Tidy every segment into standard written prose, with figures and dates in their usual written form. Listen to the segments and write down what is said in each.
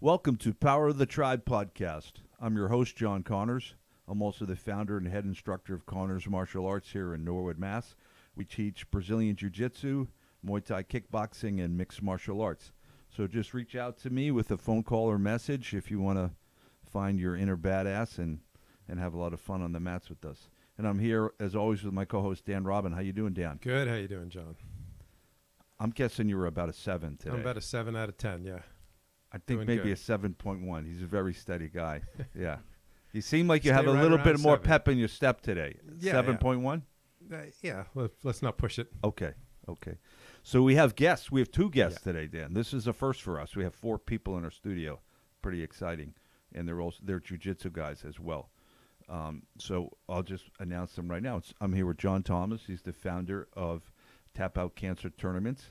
Welcome to Power of the Tribe podcast. I'm your host, John Connors. I'm also the founder and head instructor of Connors Martial Arts here in Norwood, Mass. We teach Brazilian Jiu-Jitsu, Muay Thai kickboxing, and mixed martial arts. So just reach out to me with a phone call or message if you want to find your inner badass and have a lot of fun on the mats with us. And I'm here, as always, with my co-host, Dan Robin. How you doing, Dan? Good. How you doing, John? I'm guessing you were about a 7 today. I'm about a 7 out of 10, yeah. I think doing maybe good. a 7.1. He's a very steady guy. Yeah. You seem like you Stay have a right little around bit more 7. pep in your step today. Yeah, 7.1? Yeah, let's not push it. Okay. So we have guests. We have 2 guests today, Dan. This is a first for us. We have 4 people in our studio. Pretty exciting. And they're jiu-jitsu guys as well. So I'll just announce them right now. I'm here with John Thomas. He's the founder of Tap Out Cancer Tournaments.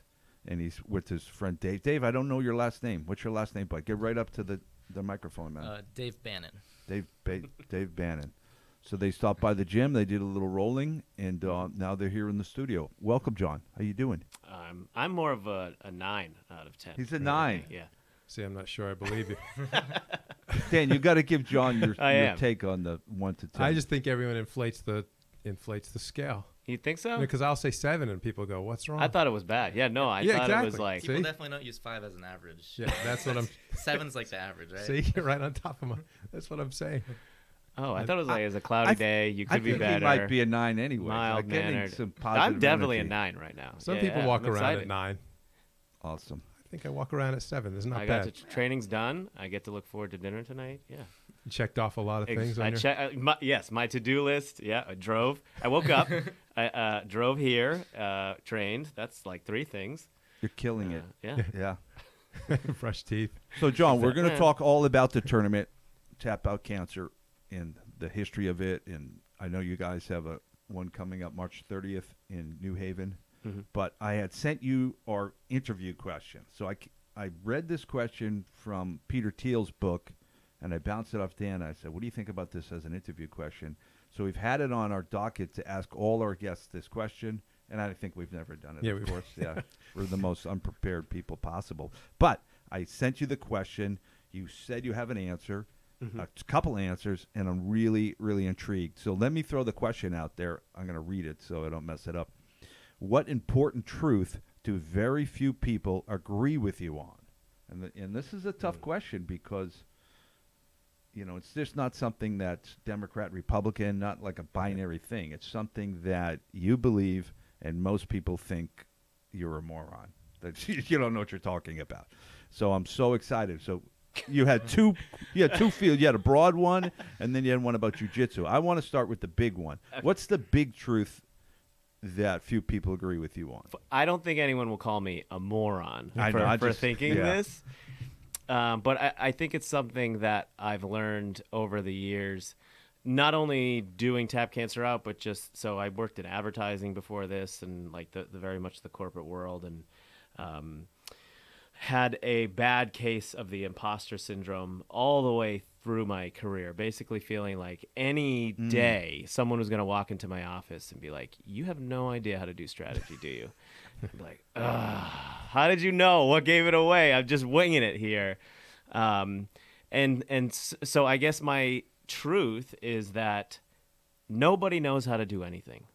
And he's with his friend Dave. Dave, I don't know your last name. What's your last name, bud? Get right up to the microphone, man. Dave Bannon. Dave Bannon. So they stopped by the gym. They did a little rolling, and now they're here in the studio. Welcome, John. How you doing? I'm more of a 9 out of 10. He's a 9. Yeah. See, I'm not sure I believe you. Dan, you got to give John your am. take on the 1 to 10. I just think everyone inflates the scale. You think so? Because I'll say 7 and people go, "What's wrong?" I thought it was bad. Yeah, no, I thought it was exactly. like. See? People definitely don't use 5 as an average. Yeah, that's what I'm. 7's like the average, right? See, you're right on top of my. That's what I'm saying. Oh, I thought it was like, it was a cloudy day. You could be think better. he might be a 9 anyway. mild mannered. Some positive I'm definitely energy. a 9 right now. Some Yeah, people yeah, walk I'm around excited. at 9. Awesome. I think I walk around at 7. It's not I bad. got training's done. I get to look forward to dinner tonight. Yeah. You checked off a lot of things. On your... Yes, my to-do list. Yeah, I drove. I woke up. I drove here. Trained. That's like 3 things. You're killing it. Yeah. Yeah. Brush teeth. So, John, we're going to talk all about the tournament, Tap Out Cancer, and the history of it. And I know you guys have one coming up March 30th in New Haven. Mm-hmm. But I had sent you our interview question. So I read this question from Peter Thiel's book, and I bounced it off Dan. I said, what do you think about this as an interview question? So we've had it on our docket to ask all our guests this question, and I think we've never done it, Yeah, of we've- course. Yeah, we're the most unprepared people possible. But I sent you the question. You said you have an answer, Mm-hmm. a couple answers, and I'm really, really intrigued. So let me throw the question out there. I'm going to read it so I don't mess it up. What important truth do very few people agree with you on? And this is a tough question because, it's just not something that's Democrat, Republican, not like a binary thing. It's something that you believe and most people think you're a moron, that you don't know what you're talking about. So I'm so excited. So you had two fields. You had a broad one, and then you had one about jiu-jitsu. I want to start with the big one. What's the big truth that few people agree with you on? I don't think anyone will call me a moron for thinking yeah. this. But I think it's something that I've learned over the years, not only doing Tap Cancer Out, but just so I worked in advertising before this and like the very much the corporate world, and had a bad case of the imposter syndrome all the way through my career, basically feeling like any day someone was going to walk into my office and be like, you have no idea how to do strategy, do you? I'd be like, how did you know? What gave it away? I'm just winging it here. So I guess my truth is that nobody knows how to do anything.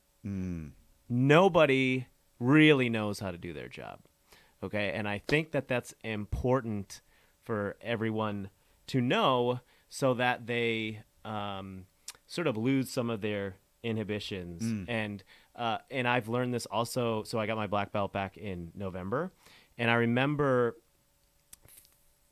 Nobody really knows how to do their job. Okay, and I think that that's important for everyone to know so that they sort of lose some of their inhibitions. And I've learned this also. So I got my black belt back in November, and I remember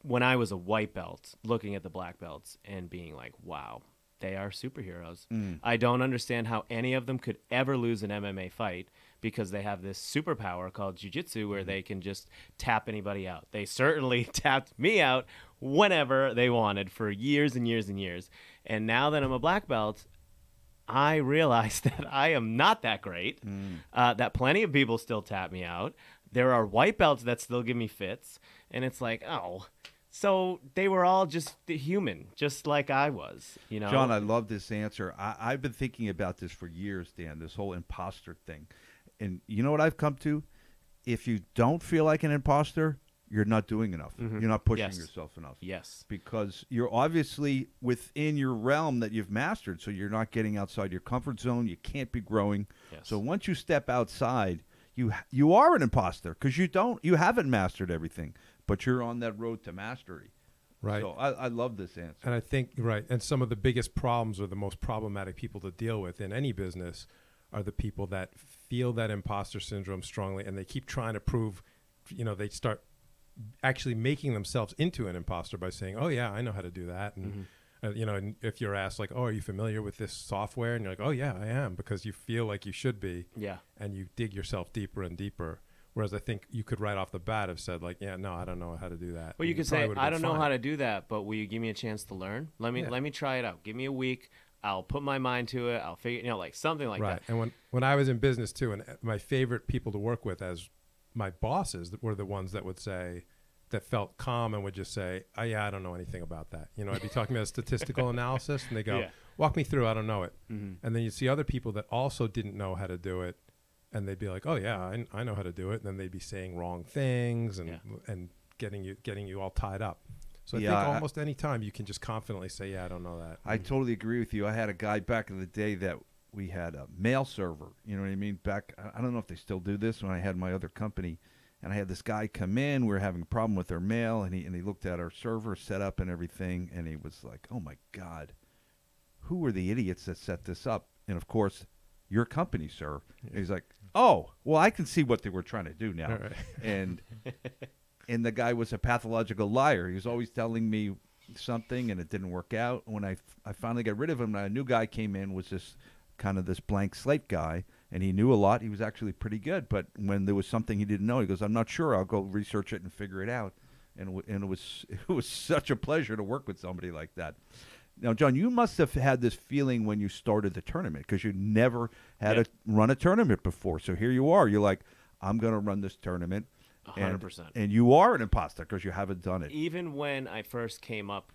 when I was a white belt looking at the black belts and being like, wow, they are superheroes. I don't understand how any of them could ever lose an MMA fight, because they have this superpower called jiu-jitsu where they can just tap anybody out. They certainly tapped me out whenever they wanted for years and years and years. And now that I'm a black belt, I realize that I am not that great, that plenty of people still tap me out. There are white belts that still give me fits. And it's like, oh, so they were all just human, just like I was, John, I love this answer. I've been thinking about this for years, Dan, this whole imposter thing. And you know what I've come to? If you don't feel like an imposter, you're not doing enough. Mm-hmm. You're not pushing Yes. yourself enough. Yes. Because you're obviously within your realm that you've mastered, so you're not getting outside your comfort zone. You can't be growing. Yes. So once you step outside, you are an imposter because you haven't mastered everything, but you're on that road to mastery. Right. So I love this answer. And I think, right, and some of the biggest problems or the most problematic people to deal with in any business are the people that feel that imposter syndrome strongly, and they keep trying to prove, they start actually making themselves into an imposter by saying, oh yeah, I know how to do that. And, and if you're asked like, oh, are you familiar with this software? And you're like, oh yeah, I am, because you feel like you should be. Yeah. And you dig yourself deeper and deeper. Whereas I think you could right off the bat have said like, yeah, no, I don't know how to do that. Well, you And could probably say, would've I been don't know fine. how to do that, but will you give me a chance to learn? Let me try it out. Give me a week. I'll put my mind to it. I'll figure, like something like Right. that. And when I was in business too, and my favorite people to work with as my bosses were the ones that would say, that felt calm and would just say, oh yeah, I don't know anything about that. I'd be talking about statistical analysis and they go, Yeah. walk me through, I don't know it. Mm-hmm. And then you'd see other people that also didn't know how to do it. And they'd be like, oh yeah, I know how to do it. And then they'd be saying wrong things and getting you all tied up. So I think almost any time you can just confidently say, yeah, I don't know that. I totally agree with you. I had a guy back in the day that we had a mail server. You know what I mean? Back, I don't know if they still do this, when I had my other company. And I had this guy come in. We were having a problem with our mail, and he looked at our server setup and everything, and he was like, "Oh my God, who were the idiots that set this up?" And of course, your company, sir. And he's like, "Oh, well, I can see what they were trying to do now." Right. And the guy was a pathological liar. He was always telling me something, and it didn't work out. When I finally got rid of him, a new guy came in, was this kind of this blank slate guy. And he knew a lot. He was actually pretty good. But when there was something he didn't know, he goes, "I'm not sure. I'll go research it and figure it out." And it was such a pleasure to work with somebody like that. Now, John, you must have had this feeling when you started the tournament because you never had to run a tournament before. So here you are. You're like, "I'm going to run this tournament." 100%. And you are an imposter because you haven't done it. Even when I first came up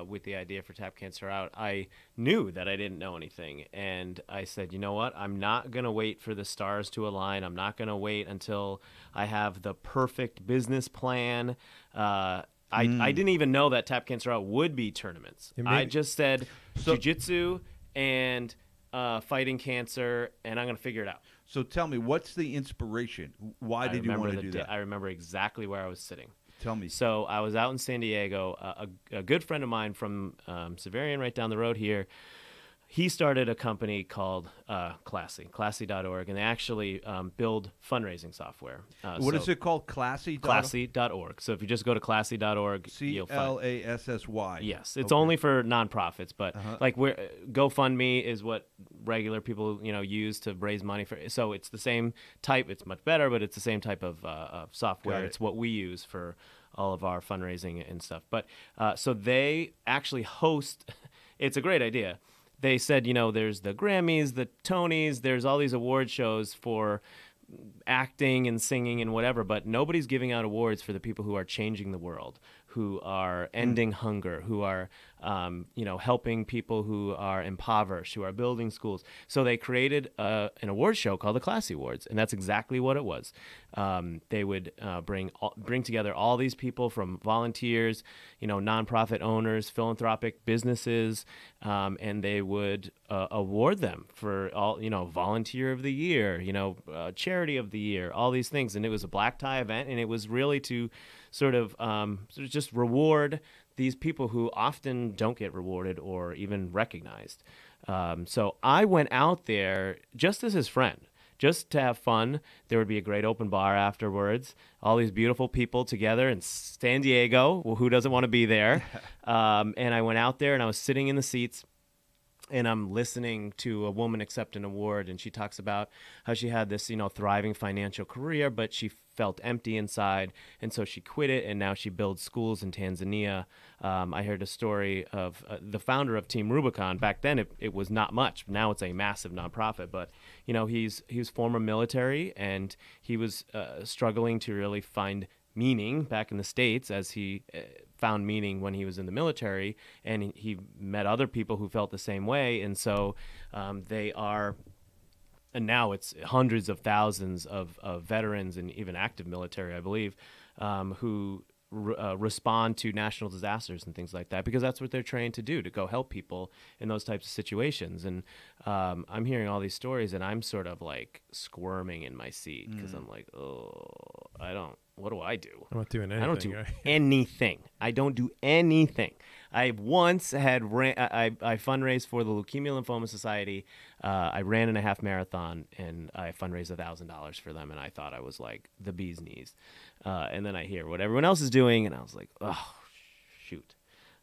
with the idea for Tap Cancer Out, I knew that I didn't know anything. And I said, you know what? I'm not going to wait for the stars to align. I'm not going to wait until I have the perfect business plan. I didn't even know that Tap Cancer Out would be tournaments. I just said jiu-jitsu and fighting cancer, and I'm going to figure it out. So tell me, what's the inspiration? Why did you want to do that? I remember exactly where I was sitting. Tell me. So I was out in San Diego. A good friend of mine from Severian, right down the road here, he started a company called Classy.org, and they actually build fundraising software. What is it called? Classy? Classy.org. So if you just go to Classy.org, you'll find CLASSY. Yes, it's only for nonprofits, but like GoFundMe is what regular people use to raise money for. So it's the same type. It's much better, but it's the same type of software. It's what we use for all of our fundraising and stuff. But so they actually host. It's a great idea. They said, there's the Grammys, the Tonys, there's all these award shows for acting and singing and whatever, but nobody's giving out awards for the people who are changing the world, who are ending hunger, who are, helping people who are impoverished, who are building schools. So they created an award show called the Classy Awards, and that's exactly what it was. They would bring together all these people from volunteers, nonprofit owners, philanthropic businesses, and they would award them for all, volunteer of the year, charity of the year, all these things. And it was a black tie event, and it was really to sort of just reward these people who often don't get rewarded or even recognized. So I went out there just as his friend, just to have fun. There would be a great open bar afterwards. All these beautiful people together in San Diego. Well, who doesn't want to be there? And I went out there, and I was sitting in the seats, and I'm listening to a woman accept an award, and she talks about how she had this, thriving financial career, but she felt empty inside, and so she quit it, and now she builds schools in Tanzania. I heard a story of the founder of Team Rubicon. Back then, it was not much. Now it's a massive nonprofit, but he was former military, and he was struggling to really find meaning back in the States, as he found meaning when he was in the military, and he met other people who felt the same way. And so they are, and now it's hundreds of thousands of veterans and even active military, I believe, who respond to national disasters and things like that, because that's what they're trained to do, to go help people in those types of situations. And I'm hearing all these stories, and I'm sort of like squirming in my seat because I'm like, oh, what do I do? I'm not doing anything. I don't do right? anything. I don't do anything. I once had I fundraised for the Leukemia Lymphoma Society. I ran in a half marathon, and I fundraised $1,000 for them, and I thought I was like the bee's knees. And then I hear what everyone else is doing, and I was like, oh, shoot.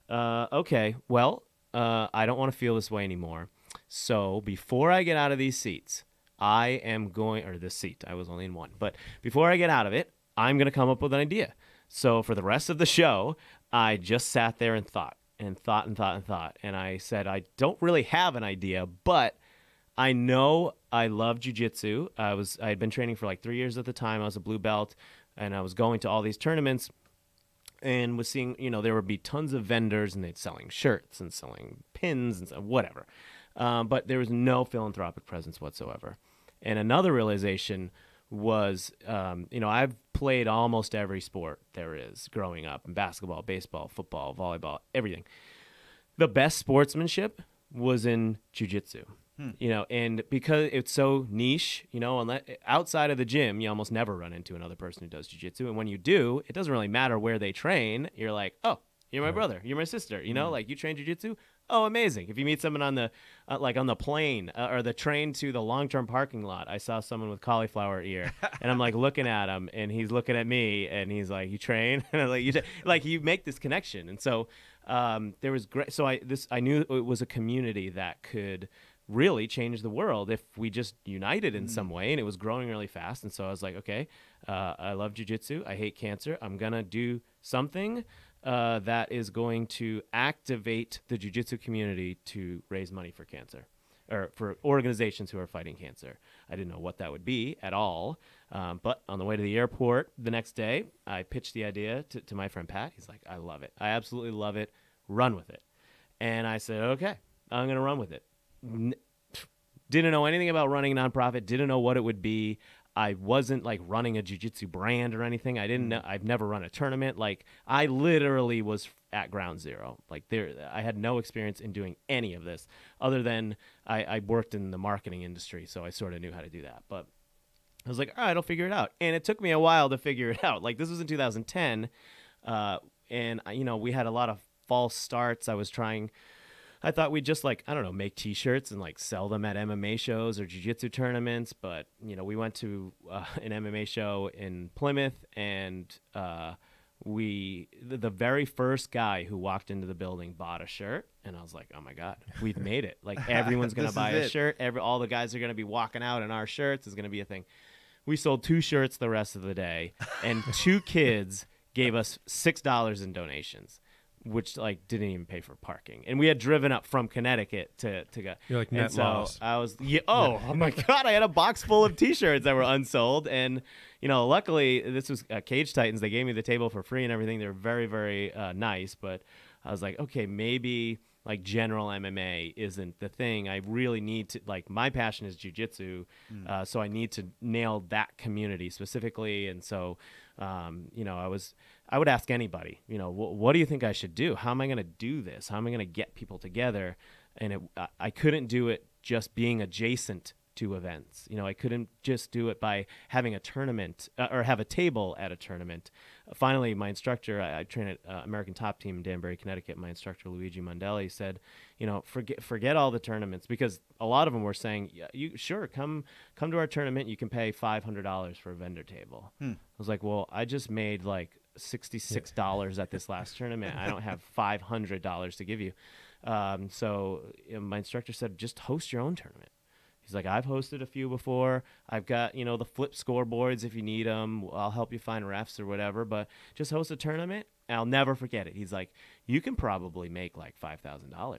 Okay, well, I don't want to feel this way anymore. So before I get out of these seats, I am going, or this seat, I was only in one, but before I get out of it, I'm going to come up with an idea. So for the rest of the show, I just sat there and thought. And I said, I don't really have an idea, but I know I love jiu-jitsu. I had been training for like 3 years at the time. I was a blue belt, and I was going to all these tournaments and was seeing, there would be tons of vendors, and they'd selling shirts and selling pins and whatever. But there was no philanthropic presence whatsoever. And another realization was, I've played almost every sport there is growing up, in basketball, baseball, football, volleyball, everything. The best sportsmanship was in jiu-jitsu, and because it's so niche, outside of the gym, you almost never run into another person who does jiu-jitsu. And when you do, it doesn't really matter where they train. You're like, oh, you're my brother, you're my sister, like you train jiu-jitsu. Oh, amazing. If you meet someone on the on the plane or the train to the long-term parking lot, I saw someone with cauliflower ear, and I'm like looking at him, and he's looking at me, and he's like, "You train?" And I'm like, you make this connection. And so there was great. So I knew it was a community that could really change the world if we just united in some way, and it was growing really fast. And so I was like, okay, I love jiu-jitsu. I hate cancer. I'm gonna do something that is going to activate the jiu-jitsu community to raise money for cancer, or for organizations who are fighting cancer. I didn't know what that would be at all, but on the way to the airport the next day, I pitched the idea to my friend Pat. He's like, I love it. I absolutely love it. Run with it. And I said, okay, I'm going to run with it. Didn't know anything about running a nonprofit, didn't know what it would be. I wasn't like running a jiu-jitsu brand or anything. I didn't know. I've never run a tournament. Like, I literally was at ground zero. Like, I had no experience in doing any of this other than I worked in the marketing industry, so I sort of knew how to do that. But I was like, all right, I'll figure it out. And it took me a while to figure it out. Like, this was in 2010, and we had a lot of false starts. I thought we'd just make T-shirts and like sell them at MMA shows or jiu-jitsu tournaments. But, we went to an MMA show in Plymouth, and the very first guy who walked into the building bought a shirt. And I was like, oh my God, we've made it. Like, everyone's going to buy a shirt. All the guys are going to be walking out in our shirts. It's going to be a thing. We sold 2 shirts the rest of the day, and 2 kids gave us $6 in donations, which didn't even pay for parking. And we had driven up from Connecticut to go. You're like, net loss. I was, oh my God, I had a box full of T-shirts that were unsold. And, luckily this was Cage Titans. They gave me the table for free and everything. They were very, very nice. But I was like, okay, maybe general MMA isn't the thing. I really need to, my passion is jiu-jitsu. So I need to nail that community specifically. And so, I would ask anybody, what do you think I should do? How am I going to do this? How am I going to get people together? And I couldn't do it just being adjacent to events. I couldn't just do it by having a tournament or have a table at a tournament. Finally, my instructor, I train at American Top Team in Danbury, Connecticut. My instructor, Luigi Mondelli, said, forget all the tournaments, because a lot of them were saying, yeah, come to our tournament. You can pay $500 for a vendor table. I was like, well, I just made $66 at this last tournament. I don't have $500 to give you. So my instructor said, just host your own tournament. He's like, I've hosted a few before. I've got, the flip scoreboards if you need them. I'll help you find refs or whatever, but just host a tournament. I'll never forget it. He's like, you can probably make $5,000.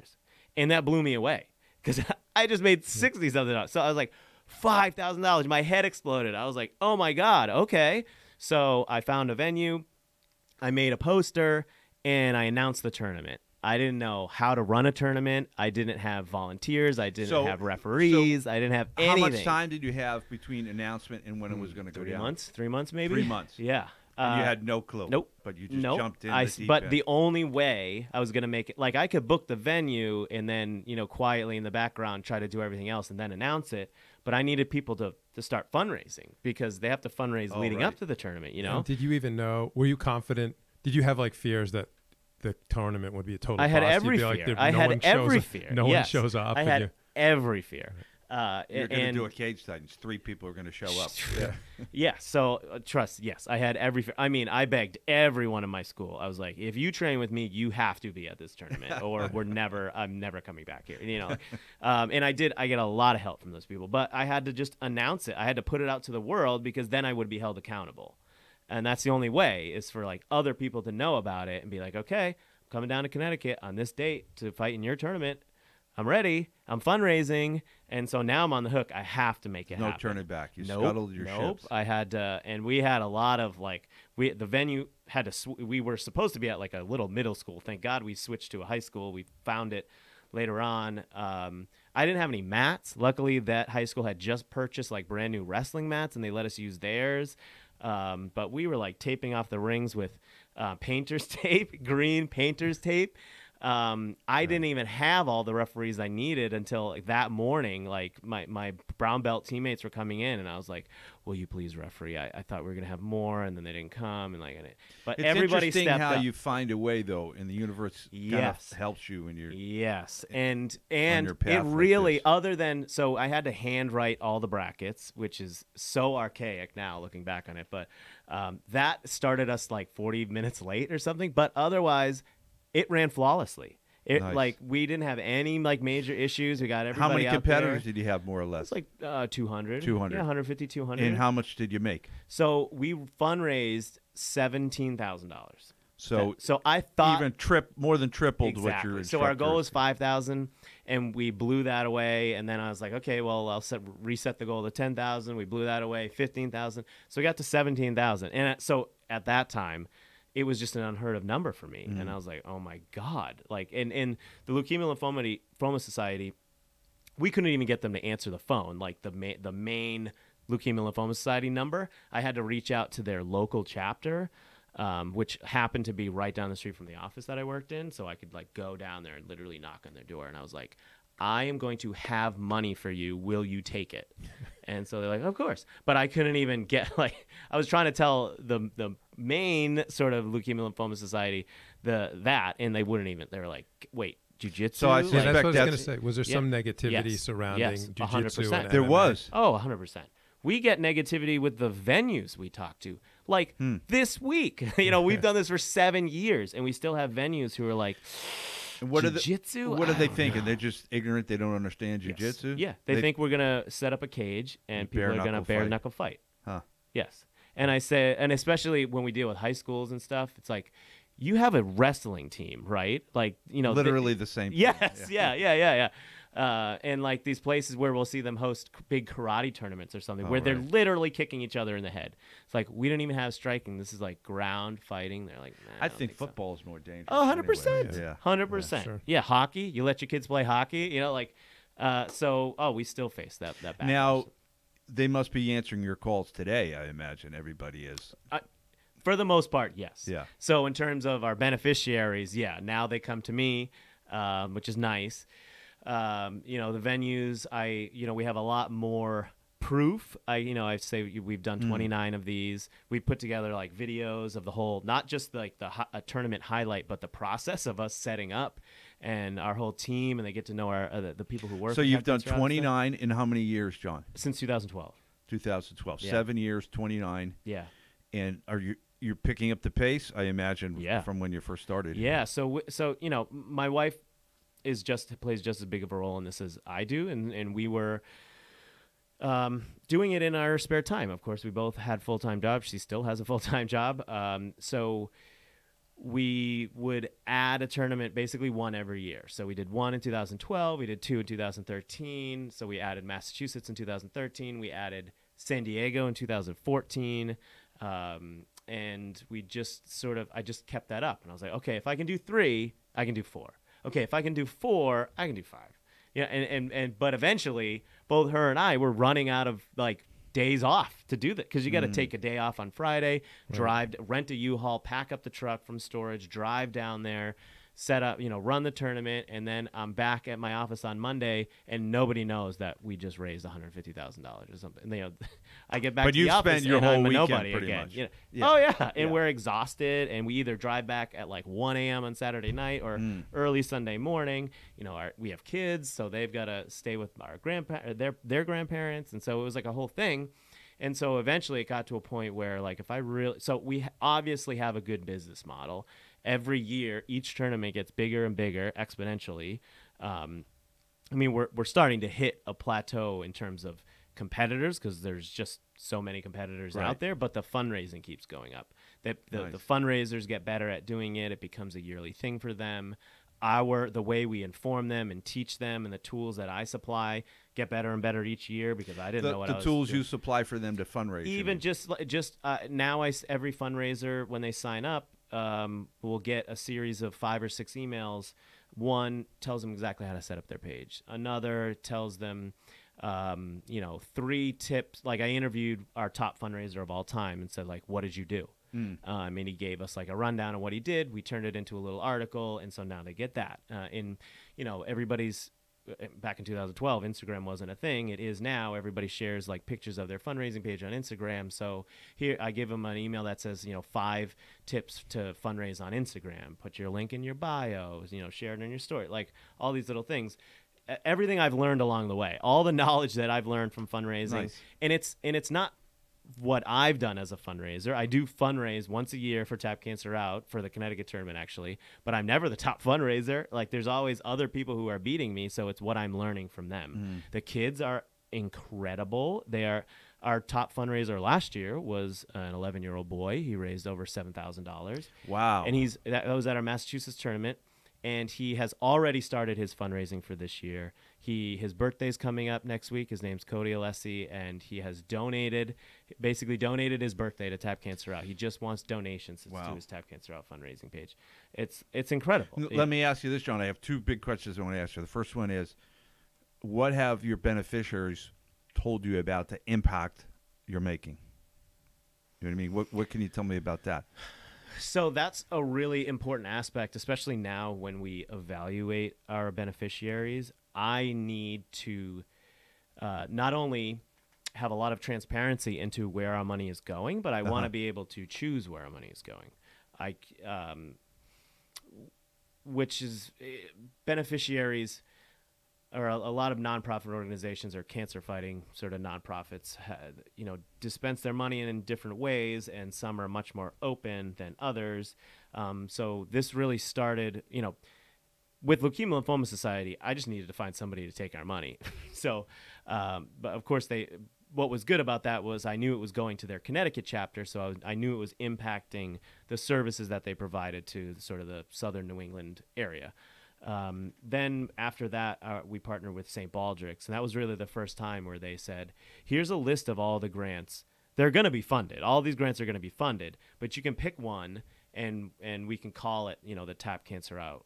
And that blew me away, because I just made $60-something. So I was like, $5,000. My head exploded. I was like, oh my God, okay. So I found a venue. I made a poster, and I announced the tournament. I didn't know how to run a tournament. I didn't have volunteers. I didn't have referees. I didn't have anything. How much time did you have between announcement and when it was going to go down? 3 months maybe. 3 months. Yeah. And you had no clue. Nope. But you just Nope. jumped in. But the only way I was going to make it, like I could book the venue and then, quietly in the background try to do everything else and then announce it. But I needed people to start fundraising because they have to fundraise leading up to the tournament, And did you even know, were you confident? Did you have like fears that the tournament would be a total I had bust? every You'd be fear. like, I no had one every shows fear. No one shows up. I had every fear. You're going to do a Cage Titans. 3 people are going to show up. Yeah. So trust. Yes, I had every. I mean, I begged everyone in my school. I was like, if you train with me, you have to be at this tournament, or I'm never coming back here. And I did. I get a lot of help from those people, but I had to just announce it. I had to put it out to the world because then I would be held accountable, and that's the only way is for like other people to know about it and be like, okay, I'm coming down to Connecticut on this date to fight in your tournament. I'm ready. I'm fundraising, and so now I'm on the hook. I have to make it happen. No turning back. You scuttled your ships. I had to, and we had a lot of the venue had to. We were supposed to be at like a little middle school. Thank God we switched to a high school. We found it later on. I didn't have any mats. Luckily, that high school had just purchased like brand new wrestling mats, and they let us use theirs. But we were like taping off the rings with painter's tape, green painter's tape. I didn't even have all the referees I needed until that morning. Like my brown belt teammates were coming in, and I was like, "Will you please referee? I thought we were gonna have more, and then they didn't come." And but it's everybody interesting stepped how up. you find a way though, and the universe kind of helps you in your and your path it like really this. other than so I had to handwrite all the brackets, which is so archaic now looking back on it. But that started us like 40 minutes late or something. But otherwise, it ran flawlessly. Nice. Like we didn't have any like major issues. We got everybody. How many out competitors there. did you have more or less? It's like 200. 200. Yeah, 150, 200. And how much did you make? So we fundraised $17,000. So I thought even more than tripled what exactly. your So our goal instructor- was 5,000, and we blew that away. And then I was like, okay, well I'll reset the goal to 10,000. We blew that away, 15,000. So we got to 17,000. And so at that time, it was just an unheard of number for me. And I was like, oh my God. Like in the Leukemia Lymphoma Society, we couldn't even get them to answer the phone. Like the main Leukemia Lymphoma Society number, I had to reach out to their local chapter, which happened to be right down the street from the office that I worked in. So I could like go down there and literally knock on their door. And I was like, I am going to have money for you. Will you take it? And so they're like, of course. But I couldn't even get I was trying to tell the main sort of Leukemia Lymphoma Society that, and they wouldn't even. They were like, wait, jiu-jitsu? So I Yeah, that's what I was that's- going to say. Was there some negativity surrounding Yes, jiu-jitsu 100%. and There MMA? was. Oh, 100%. We get negativity with the venues we talk to. Like this week, we've done this for 7 years, and we still have venues who are like, And what jiu-jitsu? What are they thinking? They're just ignorant. They don't understand Yes. jiu-jitsu? Yeah, they think we're gonna set up a cage and people are gonna Bare-knuckle bare fight. knuckle fight. Huh. Yes, and I say, and especially when we deal with high schools and stuff, it's like you have a wrestling team, right? Like Literally the same thing. Yes, yeah. And like these places where we'll see them host big karate tournaments or something, where they're right. literally kicking each other in the head. It's like we don't even have striking. This is like ground fighting. They're like, nah, I don't think so. football is more dangerous. Oh, 100%. Anyway. Yeah. 100%. sure. Yeah, hockey. You let your kids play hockey, we still face that backlash. Now, they must be answering your calls today, I imagine. Everybody is. For the most part, yes. Yeah. So in terms of our beneficiaries, now they come to me, which is nice. The venues, we have a lot more proof. I say we've done 29 of these. We put together like videos of the whole, not just like a tournament highlight, but the process of us setting up and our whole team, and they get to know our the people who work. So with you've done Captain Strauss 29 in how many years, John? since 2012. 2012. Yeah. 7 years, 29. Yeah. And you're picking up the pace, I imagine, Yeah. from when you first started. Yeah. So my wife plays just as big of a role in this as I do, and we were doing it in our spare time. Of course, we both had full-time jobs. She still has a full-time job. So we would add a tournament, basically one every year. So we did one in 2012. We did two in 2013. So we added Massachusetts in 2013. We added San Diego in 2014. And we just I just kept that up. And I was like, okay, if I can do 3, I can do 4. Okay, if I can do 4, I can do 5. Yeah, but eventually, both her and I were running out of like days off to do that, because you got to take a day off on Friday, rent a U-Haul, pack up the truck from storage, drive down there, set up, run the tournament, and then I'm back at my office on Monday, and nobody knows that we just raised $150,000 or something. And, I get back But to you the office spent your and whole I'm a weekend nobody pretty again. much. Yeah. Yeah. Oh yeah, and Yeah. we're exhausted, and we either drive back at like 1 a.m. on Saturday night or early Sunday morning. We have kids, so they've got to stay with our their grandparents, and so it was like a whole thing. And so eventually it got to a point where, like, so we obviously have a good business model. Every year, each tournament gets bigger and bigger exponentially. We're starting to hit a plateau in terms of competitors, because there's just so many competitors out there, but the fundraising keeps going up. The fundraisers get better at doing it. It becomes a yearly thing for them. The way we inform them and teach them, and the tools that I supply get better and better each year, because I didn't know what I was tools doing. you supply for them to fundraise. Even now, every fundraiser, when they sign up, will get a series of 5 or 6 emails. One tells them exactly how to set up their page. Another tells them, 3 tips. Like, I interviewed our top fundraiser of all time and said, like, what did you do? And he gave us like a rundown of what he did. We turned it into a little article, and so now they get that. Everybody's back in 2012, Instagram wasn't a thing. It is now. Everybody shares like pictures of their fundraising page on Instagram. So here I give them an email that says, 5 tips to fundraise on Instagram. Put your link in your bio. Share it in your story. Like all these little things. Everything I've learned along the way, all the knowledge that I've learned from fundraising, and it's not what I've done as a fundraiser. I do fundraise once a year for Tap Cancer Out, for the Connecticut tournament actually, but I'm never the top fundraiser. Like, there's always other people who are beating me, so it's what I'm learning from them. The kids are incredible. Our top fundraiser last year was an 11-year-old boy. He raised over $7,000. Wow. And that was at our Massachusetts tournament. And he has already started his fundraising for this year. His birthday's coming up next week. His name's Cody Alessi, and he has donated his birthday to Tap Cancer Out. He just wants donations to his Tap Cancer Out fundraising page. It's incredible. Let me ask you this, John. I have 2 big questions I want to ask you. The first one is, what have your beneficiaries told you about the impact you're making? You know what I mean? What can you tell me about that? So that's a really important aspect, especially now when we evaluate our beneficiaries. I need to not only have a lot of transparency into where our money is going, but I want to be able to choose where our money is going. Beneficiaries, or a lot of nonprofit organizations or cancer fighting sort of nonprofits, dispense their money in different ways, and some are much more open than others. So this really started, with Leukemia Lymphoma Society. I just needed to find somebody to take our money. So, but of course what was good about that was I knew it was going to their Connecticut chapter, so I knew it was impacting the services that they provided to sort of the southern New England area. Then after that, we partnered with St. Baldrick's, and that was really the first time where they said, here's a list of all the grants. They're going to be funded. All these grants are going to be funded, but you can pick one, and we can call it, the Tap Cancer Out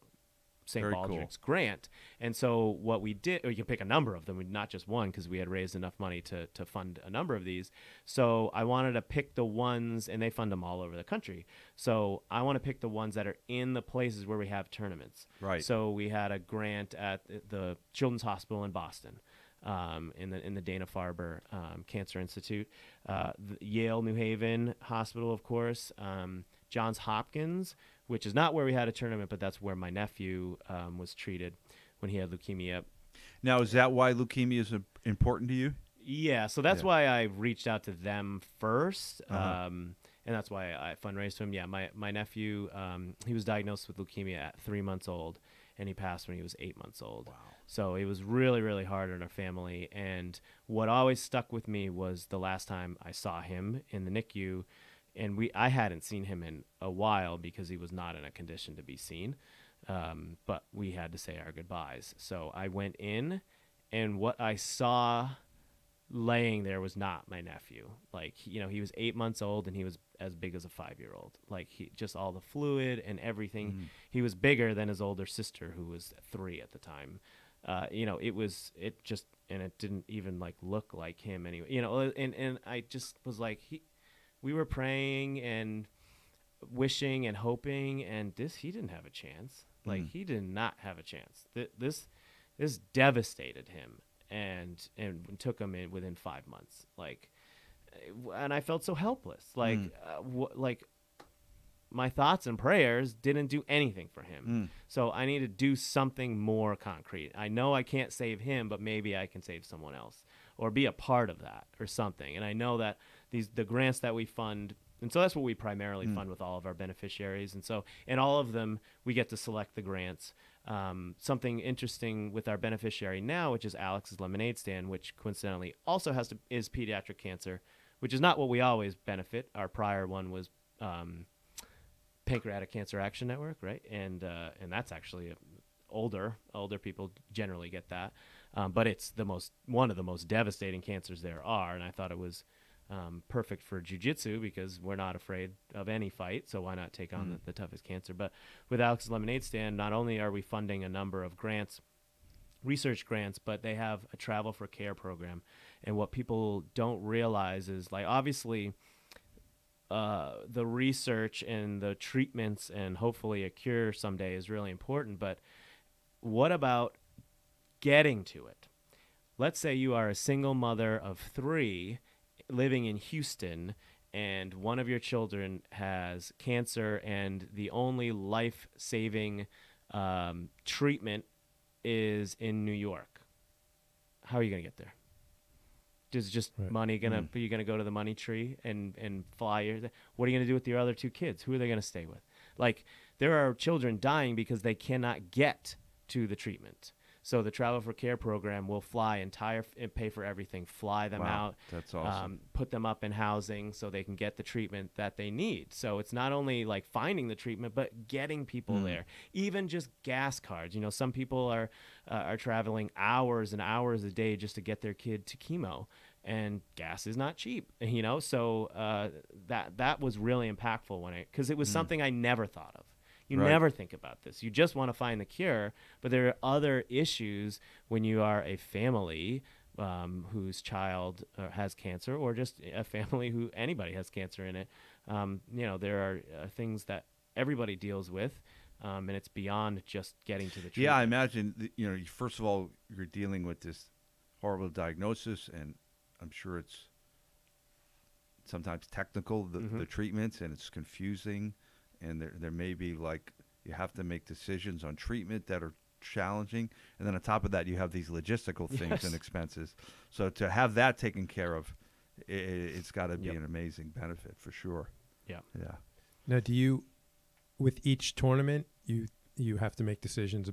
St. Baldrick's grant. And so what we did, or you can pick a number of them, not just one, because we had raised enough money to fund a number of these. So I wanted to pick the ones, and they fund them all over the country. So I want to pick the ones that are in the places where we have tournaments. Right. So we had a grant at the Children's Hospital in Boston, in the Dana-Farber Cancer Institute, the Yale New Haven Hospital, of course, Johns Hopkins, which is not where we had a tournament, but that's where my nephew was treated when he had leukemia. Now, is that why leukemia is important to you? Yeah, so that's why I reached out to them first, and that's why I fundraised for him. Yeah, my nephew, he was diagnosed with leukemia at 3 months old, and he passed when he was 8 months old. Wow. So it was really, really hard on our family, and what always stuck with me was the last time I saw him in the NICU, and I hadn't seen him in a while because he was not in a condition to be seen, but we had to say our goodbyes. So I went in, and what I saw laying there was not my nephew. Like, he was 8 months old, and he was as big as a 5-year-old. Like, just all the fluid and everything. He was bigger than his older sister, who was 3 at the time. it didn't even like look like him anyway. And I just was like, we were praying and wishing and hoping, and he didn't have a chance. Like he did not have a chance. This devastated him and took him in within 5 months. Like, and I felt so helpless. Like, my thoughts and prayers didn't do anything for him. So I need to do something more concrete. I know I can't save him, but maybe I can save someone else or be a part of that or something. And I know that the grants that we fund, and so that's what we primarily fund with all of our beneficiaries. And so in all of them, we get to select the grants. Something interesting with our beneficiary now, which is Alex's Lemonade Stand, which coincidentally also is pediatric cancer, which is not what we always benefit. Our prior one was Pancreatic Cancer Action Network, right? And that's actually older people generally get that, but it's one of the most devastating cancers there are. And I thought it was perfect for jiu-jitsu because we're not afraid of any fight, so why not take on the toughest cancer? But with Alex's Lemonade Stand, not only are we funding a number of grants, research grants, but they have a travel for care program. And what people don't realize is, like, obviously the research and the treatments and hopefully a cure someday is really important, but what about getting to it? Let's say you are a single mother of 3 living in Houston, and one of your children has cancer, and the only life-saving treatment is in New York. How are you going to get there? Is just money gonna? Are you gonna go to the money tree and fly? What are you gonna do with your other 2 kids? Who are they gonna stay with? Like, there are children dying because they cannot get to the treatment. So the Travel for Care program will fly and pay for everything, fly them out. That's awesome. Put them up in housing so they can get the treatment that they need. So it's not only like finding the treatment, but getting people there. Even just gas cards. Some people are traveling hours and hours a day just to get their kid to chemo, and gas is not cheap. So that was really impactful because it was something I never thought of. You never think about this. You just want to find the cure, but there are other issues when you are a family whose child has cancer, or just a family who anybody has cancer in it. There are things that everybody deals with, and it's beyond just getting to the treatment. Yeah, I imagine, first of all, you're dealing with this horrible diagnosis, and I'm sure it's sometimes technical, the treatments, and it's confusing. And there may be, like, you have to make decisions on treatment that are challenging. And then on top of that, you have these logistical things and expenses. So to have that taken care of, it's got to be an amazing benefit for sure. Yeah. Yeah. Now, do you, with each tournament, you have to make decisions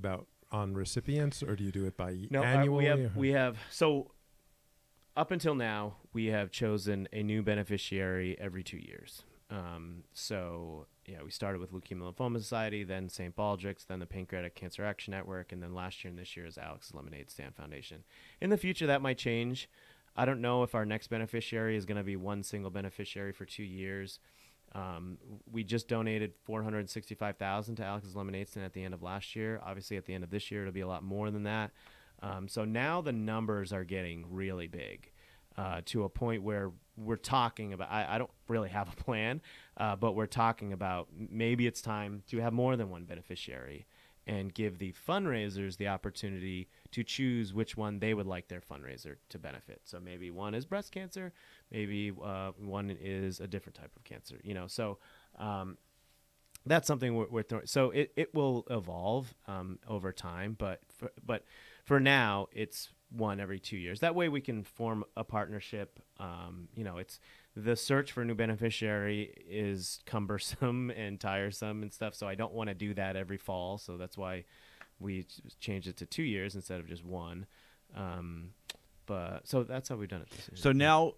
on recipients, or do you do it by annually? We have so up until now, we have chosen a new beneficiary every 2 years. We started with Leukemia Lymphoma Society, then St. Baldrick's, then the Pancreatic Cancer Action Network, and then last year and this year is Alex's Lemonade Stand Foundation. In the future, that might change. I don't know if our next beneficiary is going to be one single beneficiary for 2 years. We just donated $465,000 to Alex's Lemonade Stand at the end of last year. Obviously, at the end of this year, it'll be a lot more than that. So now the numbers are getting really big. To a point where we're talking about, I don't really have a plan, but we're talking about maybe it's time to have more than one beneficiary and give the fundraisers the opportunity to choose which one they would like their fundraiser to benefit. So maybe one is breast cancer, maybe one is a different type of cancer, so that's something we're throwing. So it will evolve over time, but for now, it's one every 2 years. That way we can form a partnership. It's the search for a new beneficiary is cumbersome and tiresome and stuff, so I don't want to do that every fall. So that's why we changed it to 2 years instead of just one. But so that's how we've done it this year. So now,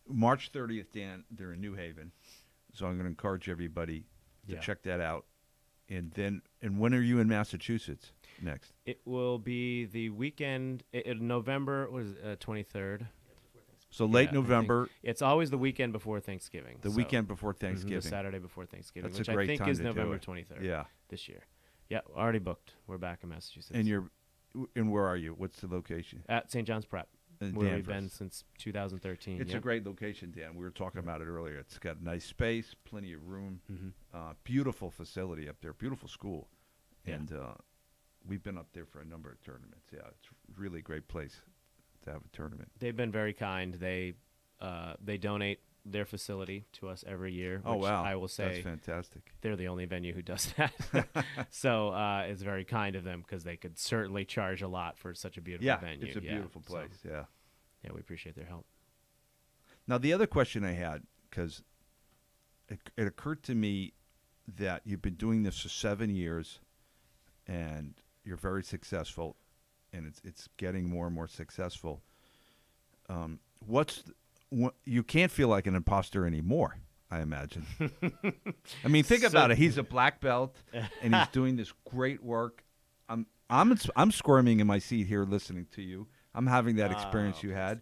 March 30th, Dan, they're in New Haven. So I'm going to encourage everybody to check that out. And when are you in Massachusetts next? It will be the weekend in November. What is it, 23rd? So late November. It's always the weekend before Thanksgiving. The weekend before Thanksgiving. The Saturday before Thanksgiving, That's which a great I think time is to November do it. 23rd. This year. Yeah, already booked. We're back in Massachusetts. And And where are you? What's the location? At St. John's Prep, In where we've Danvers. been since 2013. It's a Yep. great location, Dan. We were talking about it earlier. It's got nice space, plenty of room, beautiful facility up there, beautiful school, Yeah. and we've been up there for a number of tournaments. Yeah, it's really a great place to have a tournament. They've been very kind. They donate their facility to us every year. Oh which wow, I will say that's fantastic. they're the only venue who does that. So it's very kind of them because they could certainly charge a lot for such a beautiful Yeah, venue. it's a beautiful So, place. Yeah. yeah, we appreciate their help. Now the other question I had, because it occurred to me that you've been doing this for 7 years, and you're very successful, and it's getting more and more successful. You can't feel like an imposter anymore, I imagine. I mean, think about it. He's a black belt, and he's doing this great work. I'm squirming in my seat here listening to you. I'm having that experience you had.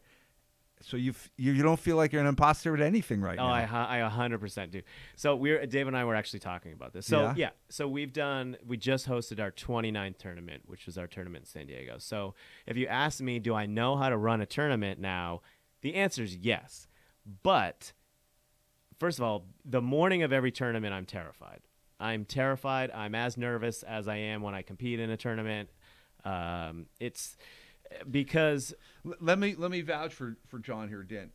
So you don't feel like you're an imposter at anything right now. I 100% do. So Dave and I were actually talking about this. So Yeah? so we just hosted our 29th tournament, which was our tournament in San Diego. So if you ask me, do I know how to run a tournament now? The answer is yes. But first of all, the morning of every tournament, I'm terrified. I'm terrified. I'm as nervous as I am when I compete in a tournament. It's because let me vouch for John here, Dan.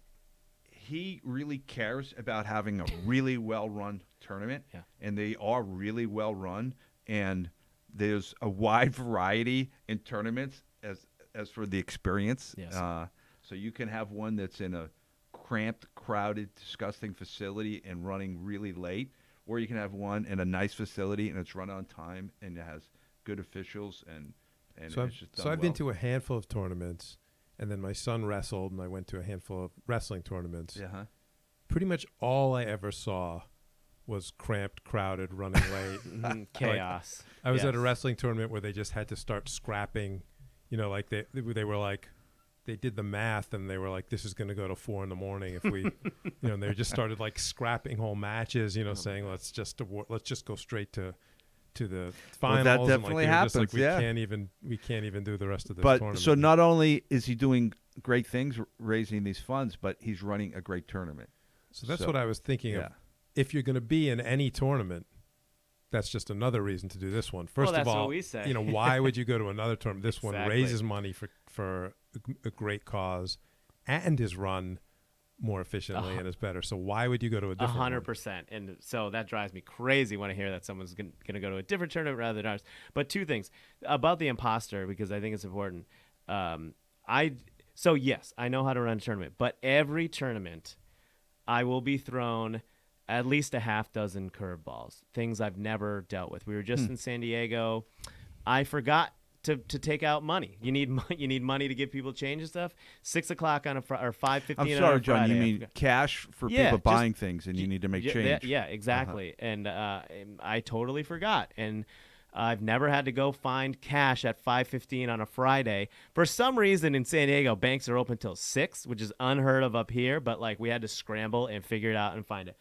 He really cares about having a really well run tournament, Yeah. and they are really well run. And there's a wide variety in tournaments as for the experience. Yes. So you can have one that's in a cramped, crowded, disgusting facility and running really late, or you can have one in a nice facility and it's run on time and it has good officials and So it's just done I've been well. to a handful of tournaments, and then my son wrestled, and I went to a handful of wrestling tournaments. Yeah, huh? Pretty much all I ever saw was cramped, crowded, running late. chaos. I was at a Yes. wrestling tournament where they just had to start scrapping. You know, like they were like, they did the math, and they were like, this is going to go to 4 a.m. if we, and they just started like scrapping whole matches. Saying let's just go straight to the finals. that and, definitely they were just like, happens, yeah. we can't even do the rest of this But tournament. so not only is he doing great things, raising these funds, but he's running a great tournament. So that's what I was thinking yeah. of. If you're going to be in any tournament, that's just another reason to do this one. First that's of all, what we say. why would you go to another tournament? This one Exactly. raises money for a great cause and is run more efficiently and is better. So why would you go to a different one? 100%. And so that drives me crazy when I hear that someone's going to go to a different tournament rather than ours. But two things about the imposter, because I think it's important. So yes, I know how to run a tournament, but every tournament I will be thrown at least a half dozen curveballs, things I've never dealt with. We were just in San Diego. I forgot to take out money. You need money to give people change and stuff. 6 o'clock on or 5:15. I'm on sorry, a John. Friday. You I mean forgot. cash for Yeah, people just- buying things, and you need to make change. Yeah, exactly. And I totally forgot. And I've never had to go find cash at 5:15 on a Friday. For some reason in San Diego, banks are open till 6, which is unheard of up here. But like we had to scramble and figure it out and find it.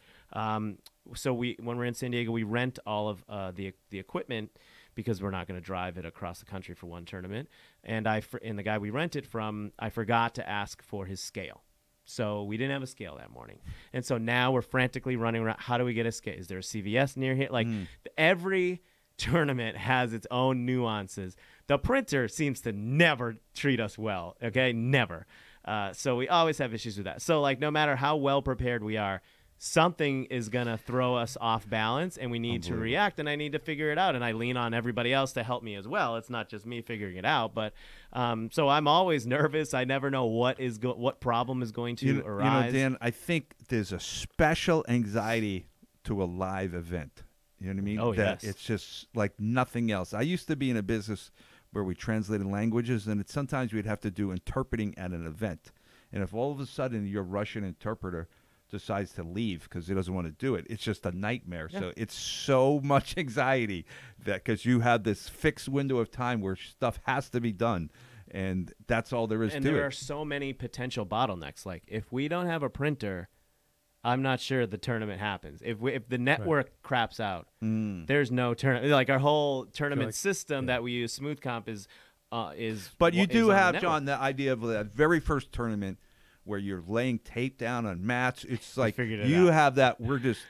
So when we're in San Diego, we rent all of the equipment because we're not going to drive it across the country for one tournament. And the guy we rent it from, I forgot to ask for his scale. So we didn't have a scale that morning. And so now we're frantically running around. How do we get a scale? Is there a CVS near here? Like every tournament has its own nuances. The printer seems to never treat us well. Okay. Never. So we always have issues with that. So like, no matter how well prepared we are, something is going to throw us off balance and we need to react, and I need to figure it out, and I lean on everybody else to help me as well. It's not just me figuring it out, but so I'm always nervous. I never know what problem is going to arise. Dan, I think there's a special anxiety to a live event. You know what I mean? Oh, that yes. It's just like nothing else. I used to be in a business where we translated languages, and sometimes we'd have to do interpreting at an event. And if all of a sudden your Russian interpreter decides to leave because he doesn't want to do it, it's just a nightmare. Yeah. So it's so much anxiety that because you have this fixed window of time where stuff has to be done, and that's all there is And to there it. are so many potential bottlenecks. Like if we don't have a printer, I'm not sure the tournament happens. If the network craps out, there's no tournament. Like our whole tournament like- system that we use, Smooth Comp, is is. But you is do on the have, network. John, the idea of that very first tournament where you're laying tape down on mats. It's like figured it you out. have that.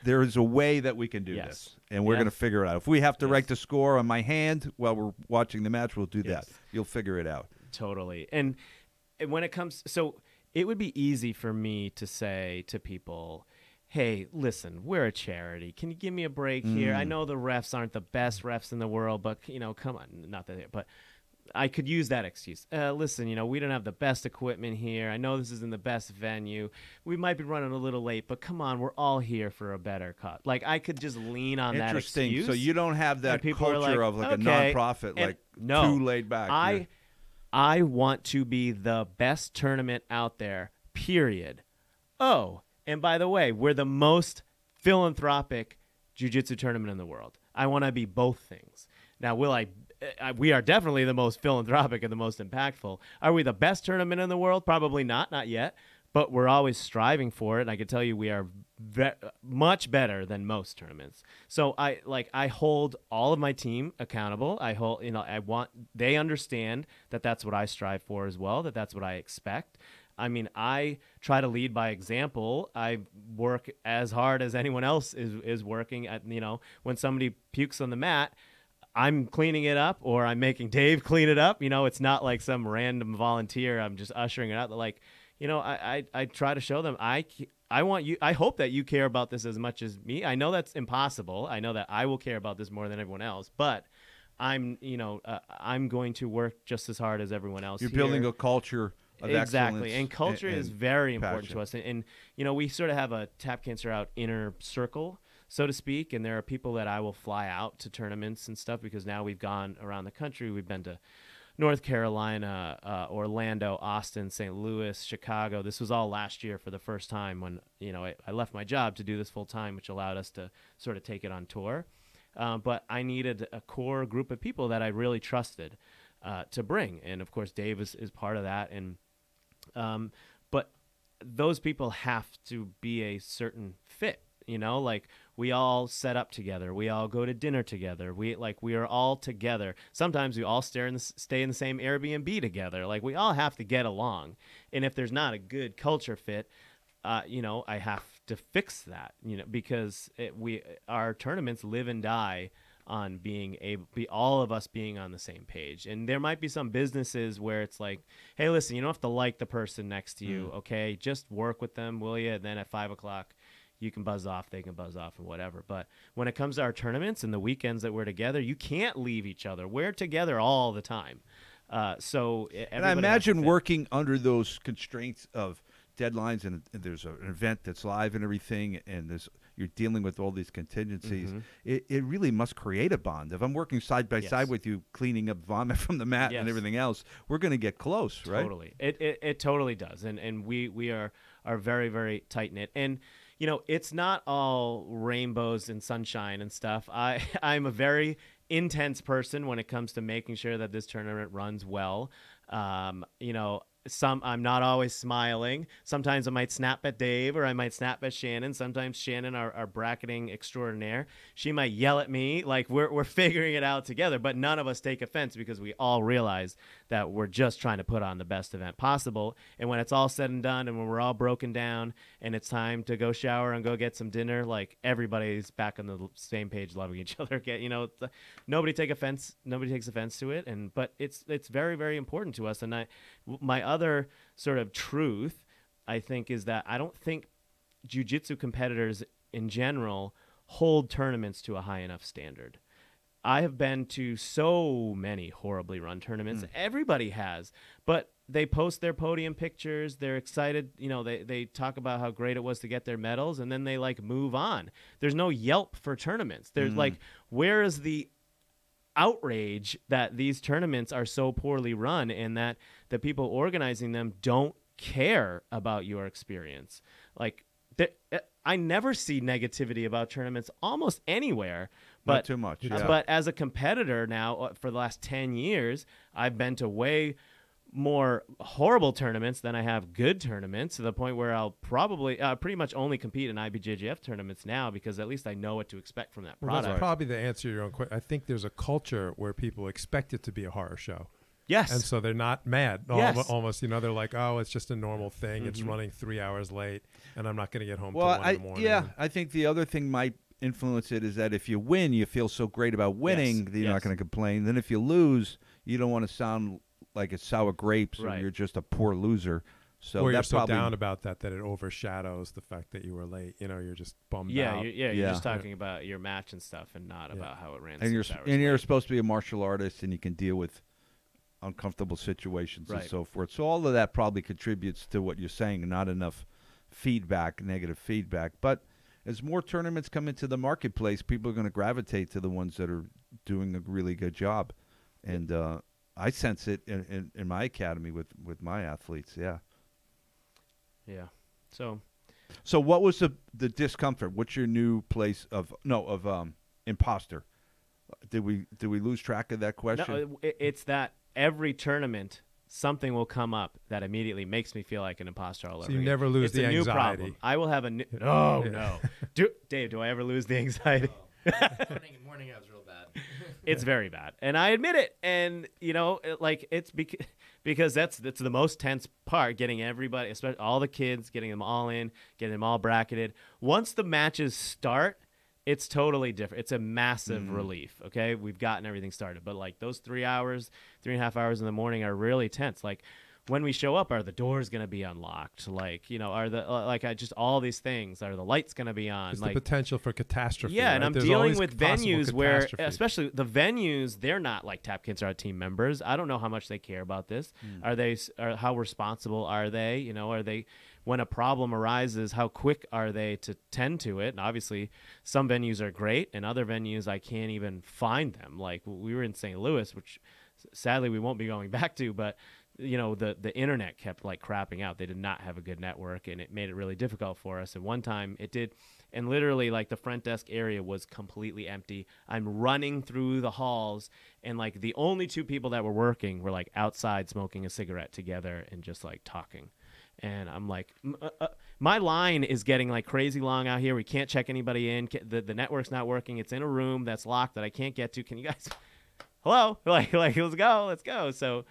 There is a way that we can do Yes. this, and we're Yes. going to figure it out. If we have to Yes. write the score on my hand while we're watching the match, we'll do Yes. that. You'll figure it out. Totally. And when it comes, so it would be easy for me to say to people, hey, listen, we're a charity. Can you give me a break here? I know the refs aren't the best refs in the world, but, come on, not that, but I could use that excuse. Listen, we don't have the best equipment here. I know this isn't the best venue. We might be running a little late, but come on, we're all here for a better cut. Like, I could just lean on that Interesting. excuse. So you don't have that people are culture like, of like okay. a nonprofit, And like no, too laid back. I want to be the best tournament out there, period. Oh, and by the way, we're the most philanthropic jiu-jitsu tournament in the world. I want to be both things. Now, we are definitely the most philanthropic and the most impactful. Are we the best tournament in the world? Probably not yet. But we're always striving for it. And I can tell you we are much better than most tournaments. So I hold all of my team accountable. They understand that that's what I strive for as well, that's what I expect. I mean, I try to lead by example. I work as hard as anyone else is working at, when somebody pukes on the mat, I'm cleaning it up or I'm making Dave clean it up. It's not like some random volunteer. I'm just ushering it out. Like, I try to show them I want you. I hope that you care about this as much as me. I know that's impossible. I know that I will care about this more than everyone else, but I'm going to work just as hard as everyone else. You're here. building a culture of Exactly, excellence and culture is and very important passion. to us. And we sort of have a Tap Cancer Out inner circle, so to speak. And there are people that I will fly out to tournaments and stuff because now we've gone around the country. We've been to North Carolina, Orlando, Austin, St. Louis, Chicago. This was all last year for the first time when I left my job to do this full time, which allowed us to sort of take it on tour. But I needed a core group of people that I really trusted to bring, and of course Dave is part of that. And but those people have to be a certain fit. Like we all set up together. We all go to dinner together. We are all together. Sometimes we all stay in the same Airbnb together. Like we all have to get along. And if there's not a good culture fit, I have to fix that. Because our tournaments live and die on all of us being on the same page. And there might be some businesses where it's like, hey, listen, you don't have to like the person next to you. Okay, just work with them, will you? And then at 5:00. You can buzz off, they can buzz off, and whatever. But when it comes to our tournaments and the weekends that we're together, you can't leave each other. We're together all the time. And I imagine working under those constraints of deadlines, and there's an event that's live and everything, and you're dealing with all these contingencies. It really must create a bond. If I'm working side by side with you, cleaning up vomit from the mat and everything else, we're going to get close, right? Totally. It totally does. And we are very, very tight-knit. And it's not all rainbows and sunshine and stuff. I'm a very intense person when it comes to making sure that this tournament runs well. I'm not always smiling. Sometimes I might snap at Dave or I might snap at Shannon. Sometimes Shannon, our bracketing extraordinaire, she might yell at me. Like we're figuring it out together, but none of us take offense because we all realize that we're just trying to put on the best event possible. And when it's all said and done and when we're all broken down and it's time to go shower and go get some dinner, like everybody's back on the same page loving each other. Nobody takes offense to it. But it's very, very important to us. And my other sort of truth, I think, is that I don't think jiu-jitsu competitors in general hold tournaments to a high enough standard. I have been to so many horribly run tournaments. Everybody has, but they post their podium pictures. They're excited. They talk about how great it was to get their medals, and then they move on. There's no Yelp for tournaments. There's where is the outrage that these tournaments are so poorly run and that the people organizing them don't care about your experience? I never see negativity about tournaments almost anywhere. But, not too much. Yeah. But as a competitor now, for the last 10 years, I've been to way more horrible tournaments than I have good tournaments, to the point where I'll probably pretty much only compete in IBJJF tournaments now because at least I know what to expect from that product. That's probably the answer to your own question. I think there's a culture where people expect it to be a horror show. Yes. And so they're not mad. Yes. Almost, they're like, oh, it's just a normal thing. It's running 3 hours late, and I'm not going to get home till 1 in the morning. Yeah, I think the other thing might influence it is that if you win, you feel so great about winning that you're not going to complain. Then if you lose, you don't want to sound like it's sour grapes or you're just a poor loser. So or you're so down about that it overshadows the fact that you were late. You're just bummed out. You're just talking about your match and stuff, and not about how it ran. And you're supposed to be a martial artist, and you can deal with uncomfortable situations and so forth. So all of that probably contributes to what you're saying. Not enough feedback, negative feedback. But as more tournaments come into the marketplace, people are going to gravitate to the ones that are doing a really good job, and I sense it in my academy with my athletes. Yeah. Yeah. So what was the discomfort? What's your new place of imposter? Did we lose track of that question? No, it's that every tournament something will come up that immediately makes me feel like an imposter all over. So you never lose the anxiety. It's a new problem. I will have a new. Oh no, Dave, do I ever lose the anxiety? Morning I was real bad. It's very bad, and I admit it. And it's because that's the most tense part, getting everybody, especially all the kids, getting them all in, getting them all bracketed. Once the matches start, it's totally different. It's a massive relief. Okay, we've gotten everything started, but like those 3.5 hours in the morning are really tense. Like when we show up, are the doors going to be unlocked? Like, are the just all these things? Are the lights going to be on? There's the potential for catastrophe. Yeah, right? and I'm There's dealing with venues where, catastrophe. especially the venues, they're not like Tap Cancer Out team members. I don't know how much they care about this. How responsible are they? Are they, when a problem arises, how quick are they to tend to it? And obviously, some venues are great, and other venues I can't even find them. Like we were in St. Louis, which sadly we won't be going back to, but the internet kept like crapping out. They did not have a good network, and it made it really difficult for us. And one time it did, and literally like the front desk area was completely empty. I'm running through the halls, and like the only two people that were working were like outside smoking a cigarette together and just like talking. And I'm like, my line is getting like crazy long out here. We can't check anybody in. The network's not working. It's in a room that's locked that I can't get to. Can you guys, hello? Like let's go. So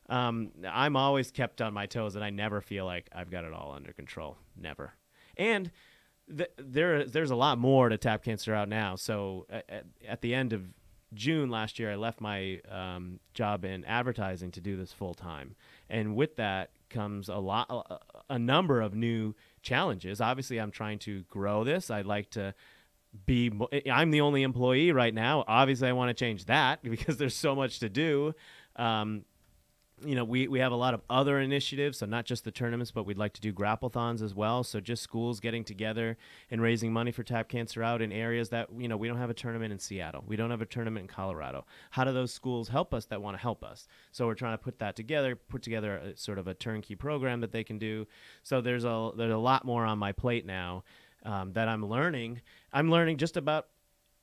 I'm always kept on my toes, and I never feel like I've got it all under control. Never. And there's a lot more to Tap Cancer Out now. So at the end of June last year, I left my job in advertising to do this full time, and with that comes a number of new challenges. Obviously, I'm trying to grow this. I'd like to I'm the only employee right now. Obviously, I want to change that because there's so much to do. We have a lot of other initiatives, so not just the tournaments, but we'd like to do grapple-thons as well. So just schools getting together and raising money for Tap Cancer Out in areas that, we don't have a tournament in Seattle. We don't have a tournament in Colorado. How do those schools help us that want to help us? So we're trying to put together a sort of a turnkey program that they can do. So there's a lot more on my plate now that I'm learning. I'm learning just about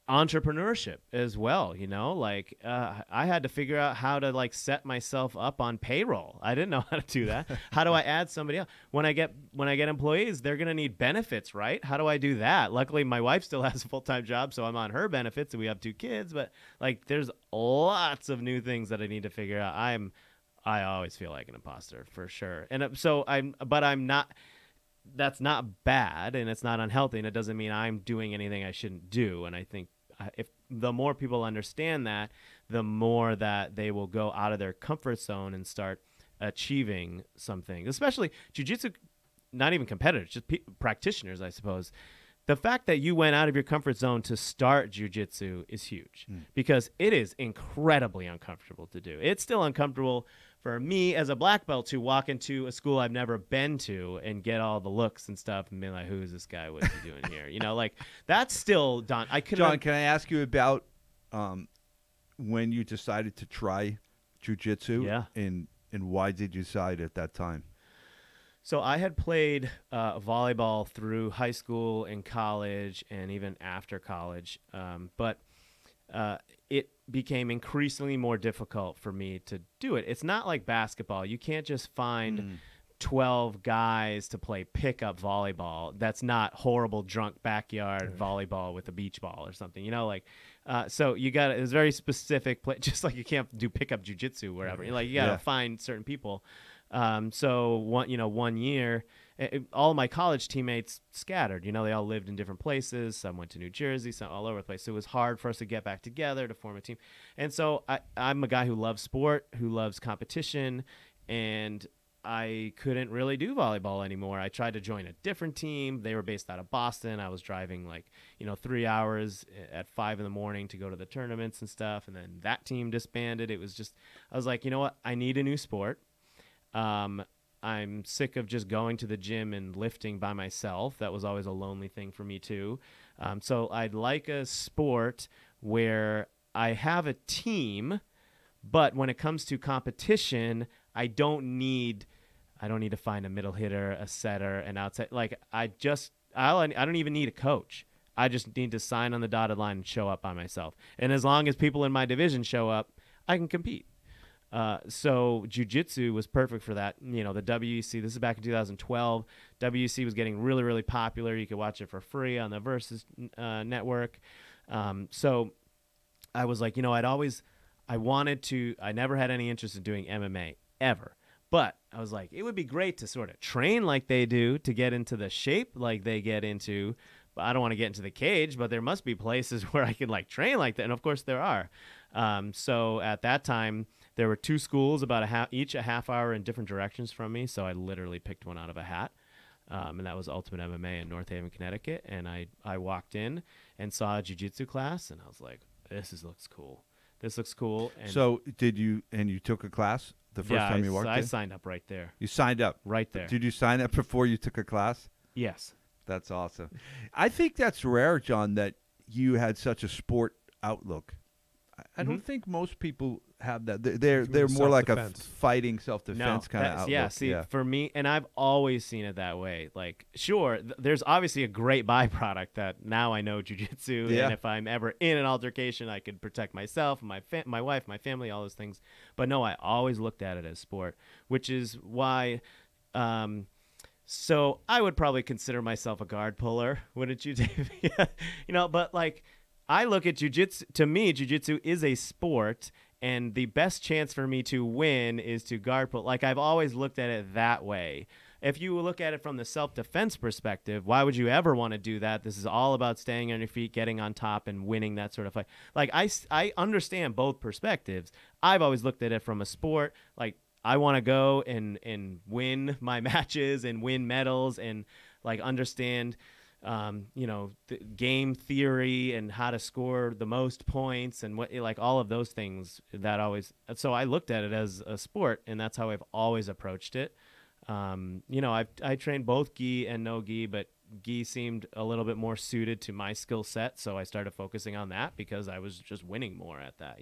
entrepreneurship as well. I had to figure out how to like set myself up on payroll. I didn't know how to do that. How do I add somebody else? When I get employees, they're going to need benefits, right? How do I do that? Luckily, my wife still has a full-time job, so I'm on her benefits, and we have 2 kids, but like there's lots of new things that I need to figure out. I always feel like an imposter for sure. And so I'm not. That's not bad, and it's not unhealthy, and it doesn't mean I'm doing anything I shouldn't do. And I think if the more people understand that, the more that they will go out of their comfort zone and start achieving something. Especially jiu-jitsu, not even competitors, just practitioners, I suppose. The fact that you went out of your comfort zone to start jiu-jitsu is huge because it is incredibly uncomfortable to do. It's still uncomfortable for me as a black belt to walk into a school I've never been to and get all the looks and stuff and be like, who's this guy? What's he doing here? That's still done. John, can I ask you about when you decided to try jiu-jitsu? Yeah. And why did you decide at that time? So I had played volleyball through high school and college and even after college, but it became increasingly more difficult for me to do it. It's not like basketball. You can't just find 12 guys to play pickup volleyball. That's not horrible drunk backyard volleyball with a beach ball or something. So you got it's very specific, just like you can't do pickup jujitsu wherever. Like you got to find certain people. So one year, all my college teammates scattered. They all lived in different places. Some went to New Jersey, some all over the place. So it was hard for us to get back together to form a team. And so I'm a guy who loves sport, who loves competition, and I couldn't really do volleyball anymore. I tried to join a different team. They were based out of Boston. I was driving 3 hours at 5 a.m. to go to the tournaments and stuff. And then that team disbanded. It was just, I was like, you know what? I need a new sport. I'm sick of just going to the gym and lifting by myself. That was always a lonely thing for me too. So I'd like a sport where I have a team, but when it comes to competition, I don't need to find a middle hitter, a setter, an outside. I don't even need a coach. I just need to sign on the dotted line and show up by myself. And as long as people in my division show up, I can compete. So jiu-jitsu was perfect for that. The WEC, this is back in 2012. WEC was getting really, really popular. You could watch it for free on the Versus network. So I was like, I never had any interest in doing MMA ever. But I was like, it would be great to sort of train like they do, to get into the shape like they get into. But I don't want to get into the cage, but there must be places where I could train like that. And of course there are. So at that time, there were 2 schools about each a half hour in different directions from me. So I literally picked one out of a hat. And that was Ultimate MMA in North Haven, Connecticut. And I walked in and saw a jiu-jitsu class, and I was like, this looks cool. This looks cool. And so you took a class the first time you walked in? I signed up right there. You signed up? Right there. Did you sign up before you took a class? Yes. That's awesome. I think that's rare, John, that you had such a sport outlook. I don't think most people have that. They're more like a fighting self-defense kind of outlook. Yeah, see, for me, and I've always seen it that way. Sure, there's obviously a great byproduct that now I know jiu-jitsu, and if I'm ever in an altercation, I could protect myself, my wife, my family, all those things. But no, I always looked at it as sport, which is why so I would probably consider myself a guard puller, wouldn't you, Dave? Yeah. But I look at jiu-jitsu, to me, jiu-jitsu is a sport, and the best chance for me to win is to guard pull. I've always looked at it that way. If you look at it from the self-defense perspective, why would you ever want to do that? This is all about staying on your feet, getting on top, and winning that sort of fight. I understand both perspectives. I've always looked at it from a sport. I want to go and win my matches and win medals and understand the game theory and how to score the most points and what all of those things that always. So I looked at it as a sport, and that's how I've always approached it. I trained both gi and no gi, but gi seemed a little bit more suited to my skill set, so I started focusing on that because I was just winning more at that,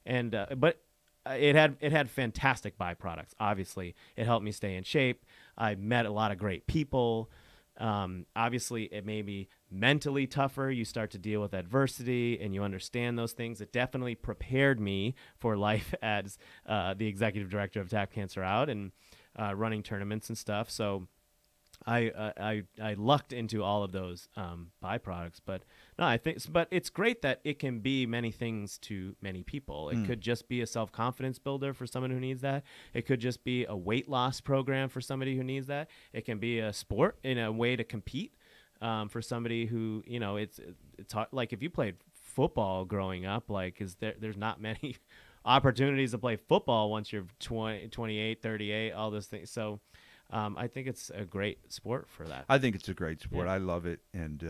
and but. It had fantastic byproducts. Obviously, it helped me stay in shape. I met a lot of great people. Obviously, it made me mentally tougher. You start to deal with adversity, and you understand those things. It definitely prepared me for life as the executive director of Tap Cancer Out and running tournaments and stuff. So I lucked into all of those byproducts, but no, but it's great that it can be many things to many people. It could just be a self-confidence builder for someone who needs that. It could just be a weight loss program for somebody who needs that. It can be a sport in a way to compete for somebody who it's hard. If you played football growing up, there's not many opportunities to play football once you're 20, 28, 38, all those things. So. I think it's a great sport for that. I think it's a great sport. Yeah. I love it. And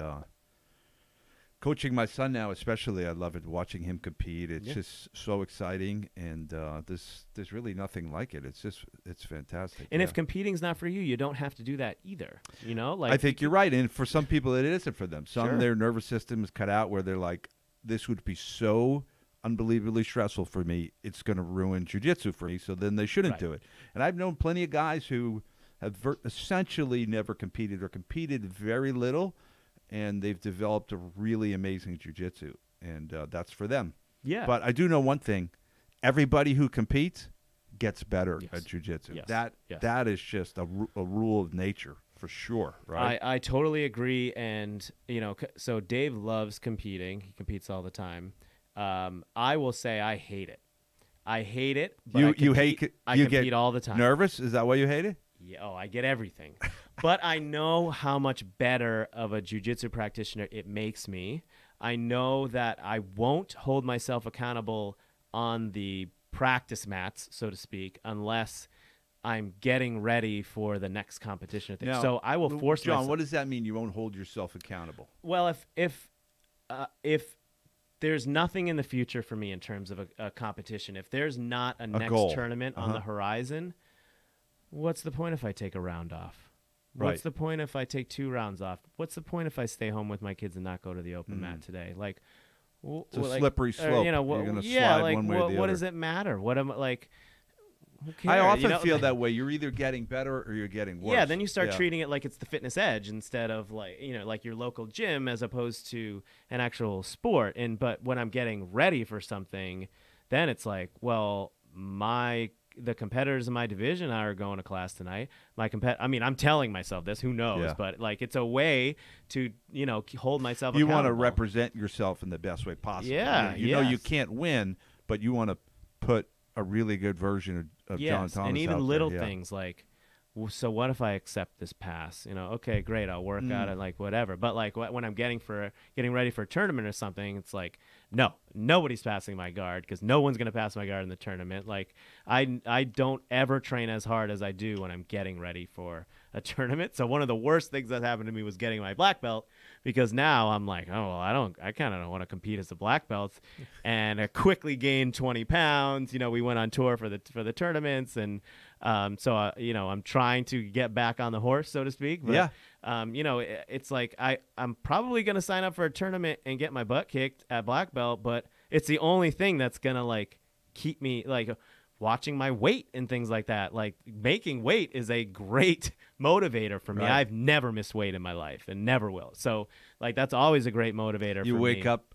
coaching my son now especially, I love it, watching him compete. It's just so exciting, and there's really nothing like it. It's fantastic. And if competing's not for you, you don't have to do that either. I think you're right. And for some people, it isn't for them. Some, their nervous system is cut out where they're like, this would be so unbelievably stressful for me. It's going to ruin jiu-jitsu for me, so then they shouldn't do it. And I've known plenty of guys who have essentially never competed or competed very little, and they've developed a really amazing jiu-jitsu, and that's for them. Yeah. But I do know one thing. Everybody who competes gets better at jiu-jitsu. Yes. That is just a rule of nature. for sure, right? I totally agree. And, so Dave loves competing. He competes all the time. I will say I hate it. I hate it. But I compete all the time. Nervous? Is that why you hate it? Yeah, I get everything. But I know how much better of a jiu-jitsu practitioner it makes me. I know that I won't hold myself accountable on the practice mats, so to speak, unless I'm getting ready for the next competition. Now, so I will force John, myself. what does that mean? You won't hold yourself accountable? Well, if there's nothing in the future for me in terms of a competition, if there's not a next goal. tournament on the horizon, what's the point if I take a round off? Right. What's the point if I take 2 rounds off? What's the point if I stay home with my kids and not go to the open mat today? Like, it's a slippery slope. You're going to slide one way or the other. What does it matter? What am like? Who cares? I often feel that way. You're either getting better or you're getting worse. Yeah, then you start treating it like it's the fitness edge instead of like your local gym as opposed to an actual sport. But when I'm getting ready for something, then it's like, well, the competitors in my division are going to class tonight. I'm telling myself this. Who knows? Yeah. But like, it's a way to hold myself. You want to accountable. represent yourself in the best way possible. Yeah, you know you can't win, but you want to put a really good version of John Thomas and even out little there. Yeah. things like, so what if I accept this pass? Okay, great, I'll work out it, like whatever. But like when I'm getting ready for a tournament or something, it's like, no, nobody's passing my guard because no one's gonna pass my guard in the tournament. Like I don't ever train as hard as I do when I'm getting ready for a tournament. So one of the worst things that happened to me was getting my black belt, because now I'm like, oh well, I kind of don't want to compete as a black belt, and I quickly gained 20 pounds. We went on tour for the tournaments, and so I'm trying to get back on the horse, so to speak. But, it's like I'm probably gonna sign up for a tournament and get my butt kicked at black belt, but it's the only thing that's gonna like keep me like watching my weight and things like that. Like making weight is a great motivator for me. Right. I've never missed weight in my life and never will. So like that's always a great motivator. You for wake me. up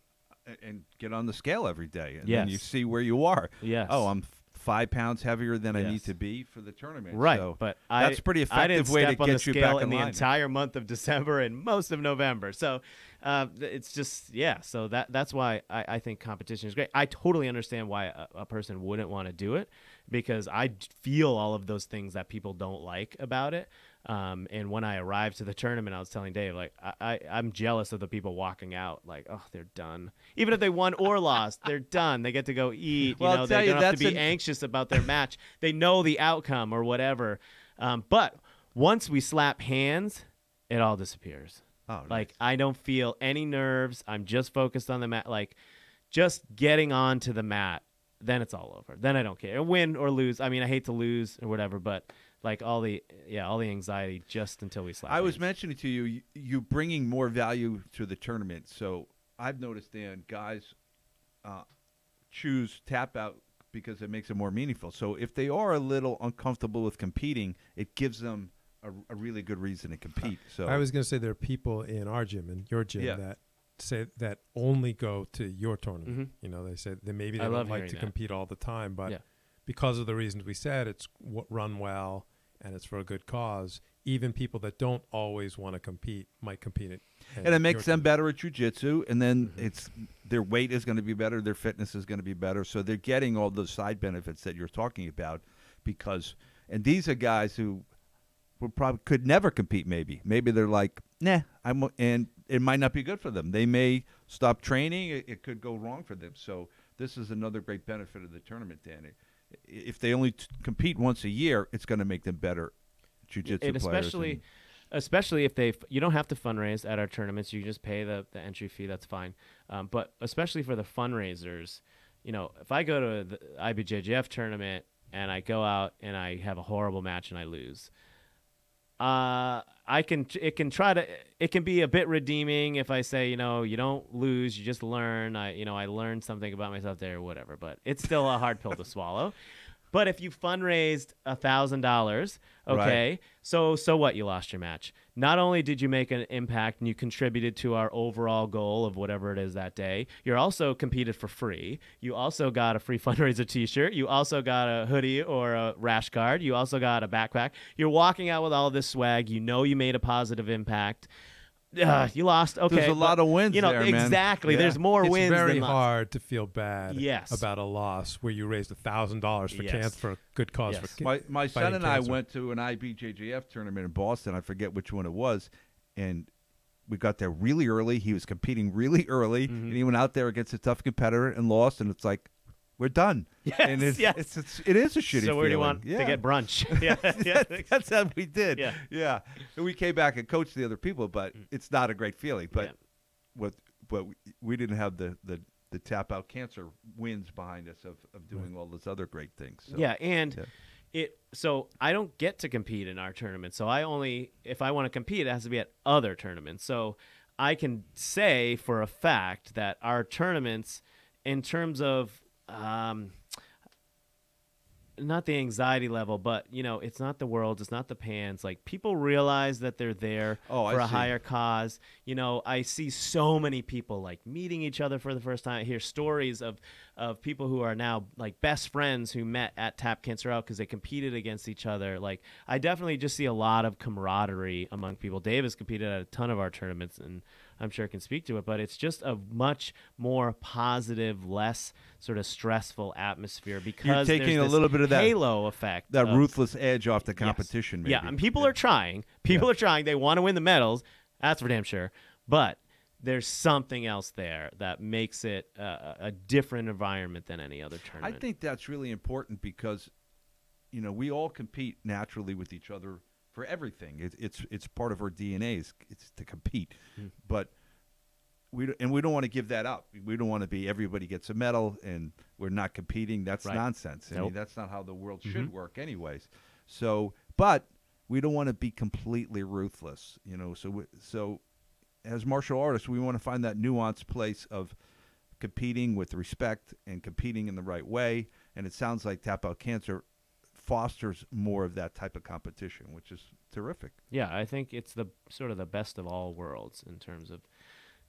and get on the scale every day, and Yes. then you see where you are. Yes. Oh, I'm 5 pounds heavier than I Yes. need to be for the tournament. Right, So but that's a pretty I didn't effective way to step on the get you scale back in the line. entire month of December and most of November. So it's just So that's why I think competition is great. I totally understand why a person wouldn't want to do it, because I feel all of those things that people don't like about it. And when I arrived to the tournament, I was telling Dave, like, I'm jealous of the people walking out, like, oh, they're done. Even if they won or lost, they're done. They get to go eat. Well, I'll tell they you, don't have to that's be anxious about their match. They know the outcome or whatever. But once we slap hands, it all disappears. Oh, nice. Like, I don't feel any nerves. I'm just focused on the mat. Like, just getting onto the mat, then it's all over. Then I don't care. Win or lose. I mean, I hate to lose or whatever, but like all the anxiety just until we slap. I was hands. mentioning to you bringing more value to the tournament. So I've noticed, Dan, guys choose tap out because it makes it more meaningful. So if they are a little uncomfortable with competing, it gives them a really good reason to compete. So I was going to say there are people in our gym and your gym that say that only go to your tournament. Mm-hmm. They say that maybe they I don't love like hearing to that. compete all the time, but Yeah. because of the reasons we said, it's run well and it's for a good cause. Even people that don't always want to compete might compete it. and it makes them better at jiu-jitsu, and then their weight is going to be better, their fitness is going to be better, so they're getting all those side benefits that you're talking about. And these are guys who could never compete. Maybe they're like, nah, and it might not be good for them. They may stop training. It could go wrong for them. So this is another great benefit of the tournament, Danny. If they only compete once a year, it's going to make them better jiu-jitsu and players. Especially if you don't have to fundraise at our tournaments. You can just pay the entry fee. That's fine. But especially for the fundraisers, if I go to the IBJJF tournament and I go out and I have a horrible match and I lose, it can be a bit redeeming if I say, you don't lose, you just learn. I learned something about myself there or whatever, but it's still a hard pill to swallow. But if you fundraised $1,000, okay, Right. so what? You lost your match. Not only did you make an impact and you contributed to our overall goal of whatever it is that day, you're also competed for free. You also got a free fundraiser T-shirt. You also got a hoodie or a rash guard. You also got a backpack. You're walking out with all of this swag. You know you made a positive impact. You lost. Okay, There's a lot of wins You know there, man. exactly. Yeah. There's more It's wins very than loss. hard to feel bad Yes. about a loss where you raised $1,000 for Yes. cancer, for a good cause. Yes. For My son fighting and I cancer. went to an IBJJF tournament in Boston. I forget which one it was, and we got there really early. He was competing really early, and he went out there against a tough competitor and lost. And it's like, we're done. Yes, and it is a shitty. So where do you feeling. want to get brunch? Yeah, That's how we did. Yeah. And we came back and coached the other people, but it's not a great feeling. But we didn't have the tap out cancer wins behind us of doing all those other great things. So. Yeah, and so I don't get to compete in our tournament. So if I want to compete, it has to be at other tournaments. So I can say for a fact that our tournaments, in terms of not the anxiety level, but it's not the Worlds, it's not the Pans. Like, people realize that they're there for a higher cause. I see so many people like meeting each other for the first time. I hear stories of people who are now like best friends who met at Tap Cancer Out because they competed against each other. Like, I definitely just see a lot of camaraderie among people. Dave has competed at a ton of our tournaments, and I'm sure can speak to it, but it's just a much more positive, less sort of stressful atmosphere because You're taking there's a this little bit of that halo effect, that of- ruthless edge off the Yes. competition. Maybe. Yeah, and people are trying. People are trying. They want to win the medals. That's for damn sure. But there's something else there that makes it a different environment than any other I tournament. think that's really important because, we all compete naturally with each other for everything. It's part of our DNA. It's to compete, but we don't want to give that up. We don't want to be everybody gets a medal and we're not competing. That's Right. nonsense. I Nope. mean, that's not how the world should work, anyways. So, but we don't want to be completely ruthless. So as martial artists, we want to find that nuanced place of competing with respect and competing in the right way. And it sounds like Tap Out Cancer fosters more of that type of competition, which is terrific. Yeah, I think it's the sort of the best of all worlds in terms of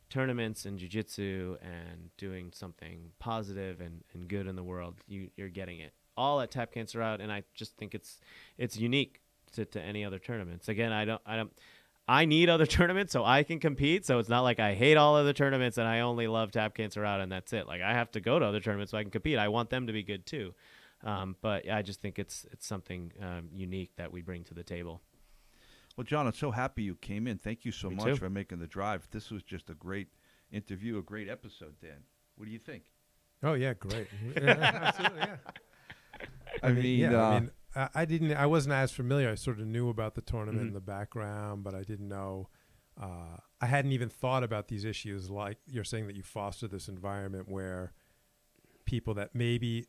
tournaments and jiu-jitsu and doing something positive and good in the world. You're getting it all at Tap Cancer Out, and I just think it's unique to any other tournaments. Again, I need other tournaments so I can compete. So it's not like I hate all other tournaments and I only love Tap Cancer Out and that's it. Like, I have to go to other tournaments so I can compete. I want them to be good too. But I just think it's something unique that we bring to the table. Well, John, I'm so happy you came in. Thank you so Me much too. for making the drive. This was just a great interview, a great episode, Dan. What do you think? Oh yeah, great. Absolutely, yeah. I wasn't as familiar. I sort of knew about the tournament in the background, but I didn't know. I hadn't even thought about these issues. Like you're saying that you foster this environment where people that maybe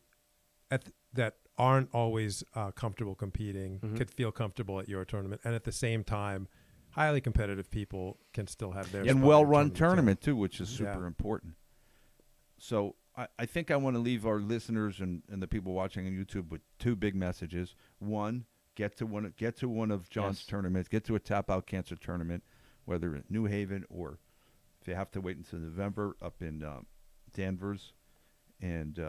that aren't always comfortable competing could feel comfortable at your tournament, and at the same time, highly competitive people can still have their And spot well-run in the tournament, too, which is super Yeah. important. So I think I want to leave our listeners and the people watching on YouTube with two big messages. One, get to one of John's Yes. tournaments. Get to a Tap Out Cancer tournament, whether in New Haven or if you have to wait until November up in Danvers, and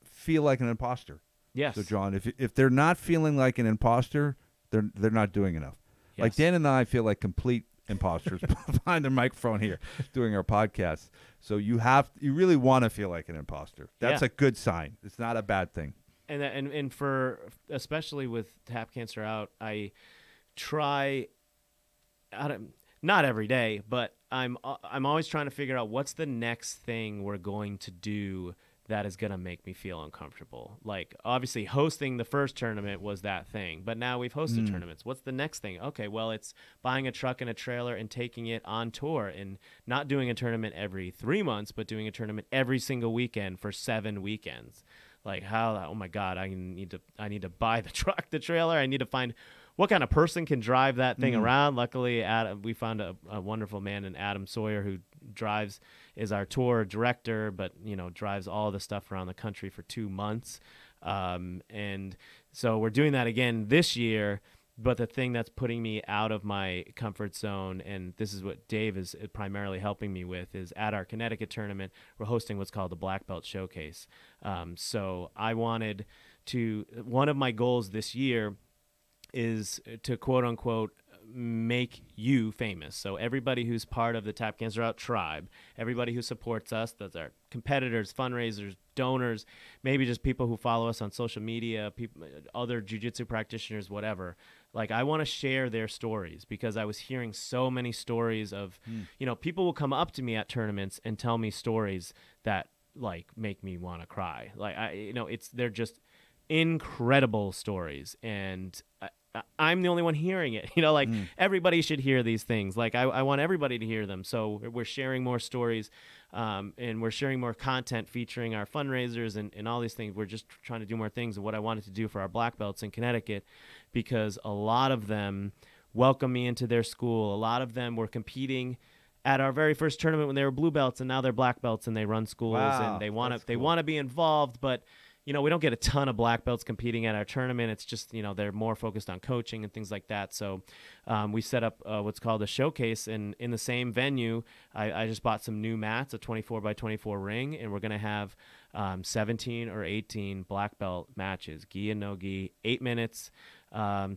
feel like an imposter. Yes. So, John, if they're not feeling like an imposter, they're not doing enough. Like Yes. Dan and I feel like complete imposters behind the microphone here doing our podcast. So you really want to feel like an imposter. That's Yeah. a good sign. It's not a bad thing. And for especially with Tap Cancer Out, I try not every day, but I'm always trying to figure out what's the next thing we're going to do that is going to make me feel uncomfortable. Like, obviously hosting the first tournament was that thing, but now we've hosted tournaments. What's the next thing? Okay, well, it's buying a truck and a trailer and taking it on tour and not doing a tournament every 3 months, but doing a tournament every single weekend for 7 weekends. Like, oh my God, I need to buy the truck, the trailer. I need to find what kind of person can drive that thing around. Luckily, we found a wonderful man in Adam Sawyer who is our tour director, but drives all the stuff around the country for 2 months. And so we're doing that again this year. But the thing that's putting me out of my comfort zone, and this is what Dave is primarily helping me with, is at our Connecticut tournament, we're hosting what's called the Black Belt Showcase. So I wanted to, one of my goals this year is to quote unquote make you famous. So everybody who's part of the Tap Cancer Out tribe, everybody who supports us, that's our competitors, fundraisers, donors, maybe just people who follow us on social media, people, other jiu-jitsu practitioners, whatever. Like, I want to share their stories, because I was hearing so many stories of, people will come up to me at tournaments and tell me stories that like make me want to cry. Like, they're just incredible stories, and I'm the only one hearing it. Everybody should hear these things. Like, I want everybody to hear them. So we're sharing more stories, and we're sharing more content featuring our fundraisers and all these things. We're just trying to do more things. And what I wanted to do for our black belts in Connecticut, because a lot of them welcome me into their school. A lot of them were competing at our very first tournament when they were blue belts, and now they're black belts, and they run schools. Wow, and they want cool. to be involved, but we don't get a ton of black belts competing at our tournament. It's just, they're more focused on coaching and things like that. So we set up what's called a showcase. And in the same venue, I just bought some new mats, a 24 by 24 ring, and we're going to have 17 or 18 black belt matches, gi and no gi, 8 minutes,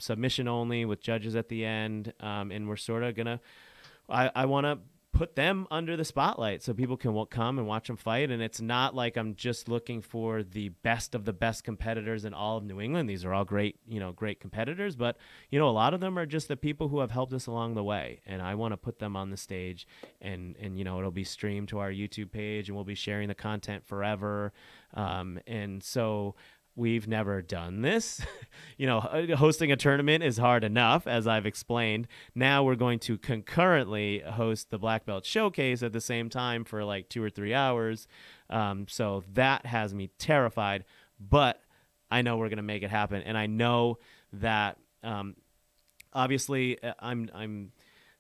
submission only with judges at the end. And we're sort of going to, I want to put them under the spotlight so people can come and watch them fight. And it's not like I'm just looking for the best of the best competitors in all of New England. These are all great, great competitors, but a lot of them are just the people who have helped us along the way. And I want to put them on the stage, and it'll be streamed to our YouTube page, and we'll be sharing the content forever. And so we've never done this. Hosting a tournament is hard enough, as I've explained. Now we're going to concurrently host the Black Belt Showcase at the same time for like 2 or 3 hours. So that has me terrified, but I know we're going to make it happen. And I know that obviously I'm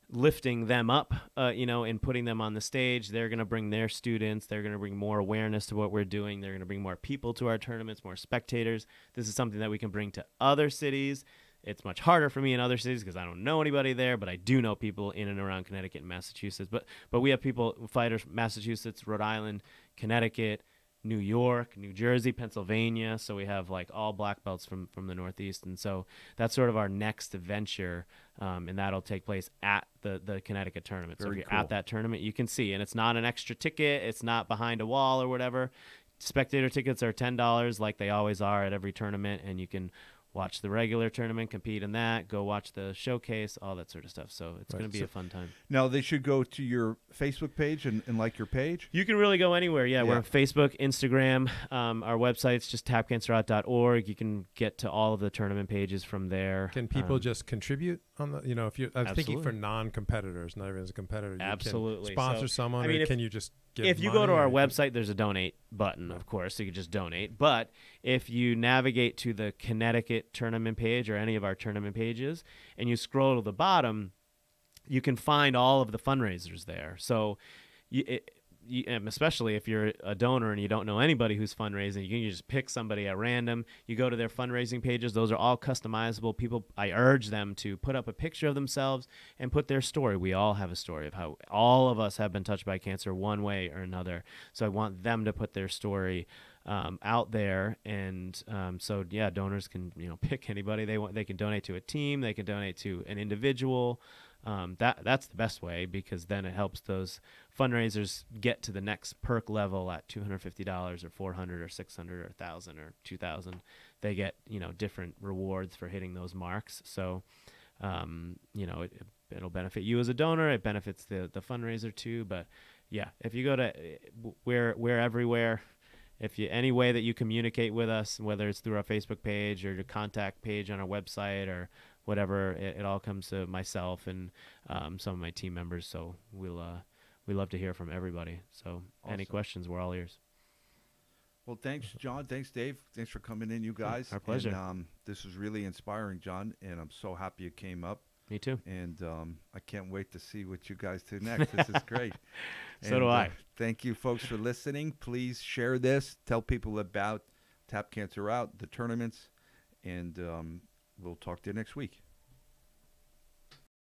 lifting them up, and putting them on the stage. They're going to bring their students. They're going to bring more awareness to what we're doing. They're going to bring more people to our tournaments, more spectators. This is something that we can bring to other cities. It's much harder for me in other cities because I don't know anybody there, but I do know people in and around Connecticut and Massachusetts. But we have fighters from Massachusetts, Rhode Island, Connecticut, New York, New Jersey, Pennsylvania. So we have like all black belts from the Northeast. And so that's sort of our next venture. And that'll take place at the Connecticut tournament. So if you're at that tournament, you can see, and it's not an extra ticket. It's not behind a wall or whatever. Spectator tickets are $10 like they always are at every tournament. And you can watch the regular tournament, compete in that, go watch the showcase, all that sort of stuff. So it's going to be a fun time. Now, they should go to your Facebook page and like your page? You can really go anywhere. Yeah, we're on Facebook, Instagram. Our website's just tapcancerout.org. You can get to all of the tournament pages from there. Can people just contribute on the, if you're, I'm thinking for Absolutely. non-competitors, not everyone's a competitor. You Absolutely. Can sponsor So, someone, I mean, or can you just give If you money, go to or our you can- website, there's a donate button, of course, so you can just donate. But if you navigate to the Connecticut tournament page or any of our tournament pages, and you scroll to the bottom, you can find all of the fundraisers there. So especially if you're a donor and you don't know anybody who's fundraising, you can just pick somebody at random. You go to their fundraising pages. Those are all customizable. People, I urge them to put up a picture of themselves and put their story. We all have a story of how all of us have been touched by cancer one way or another. So I want them to put their story out there. And donors can pick anybody they want. They can donate to a team. They can donate to an individual. That's the best way, because then it helps those fundraisers get to the next perk level at $250 or $400 or $600 or $1,000 or $2,000. They get different rewards for hitting those marks. So it'll benefit you as a donor. It benefits the fundraiser too. But yeah, if you go to we're everywhere. If you any way that you communicate with us, whether it's through our Facebook page or your contact page on our website or whatever, it all comes to myself and some of my team members. So we love to hear from everybody. So Any questions, we're all ears. Well, thanks, John. Thanks, Dave. Thanks for coming in, you guys. Our pleasure. And, this was really inspiring, John, and I'm so happy you came up. Me too. And I can't wait to see what you guys do next. This is great. So do I. Thank you, folks, for listening. Please share this. Tell people about Tap Cancer Out, the tournaments, and we'll talk to you next week.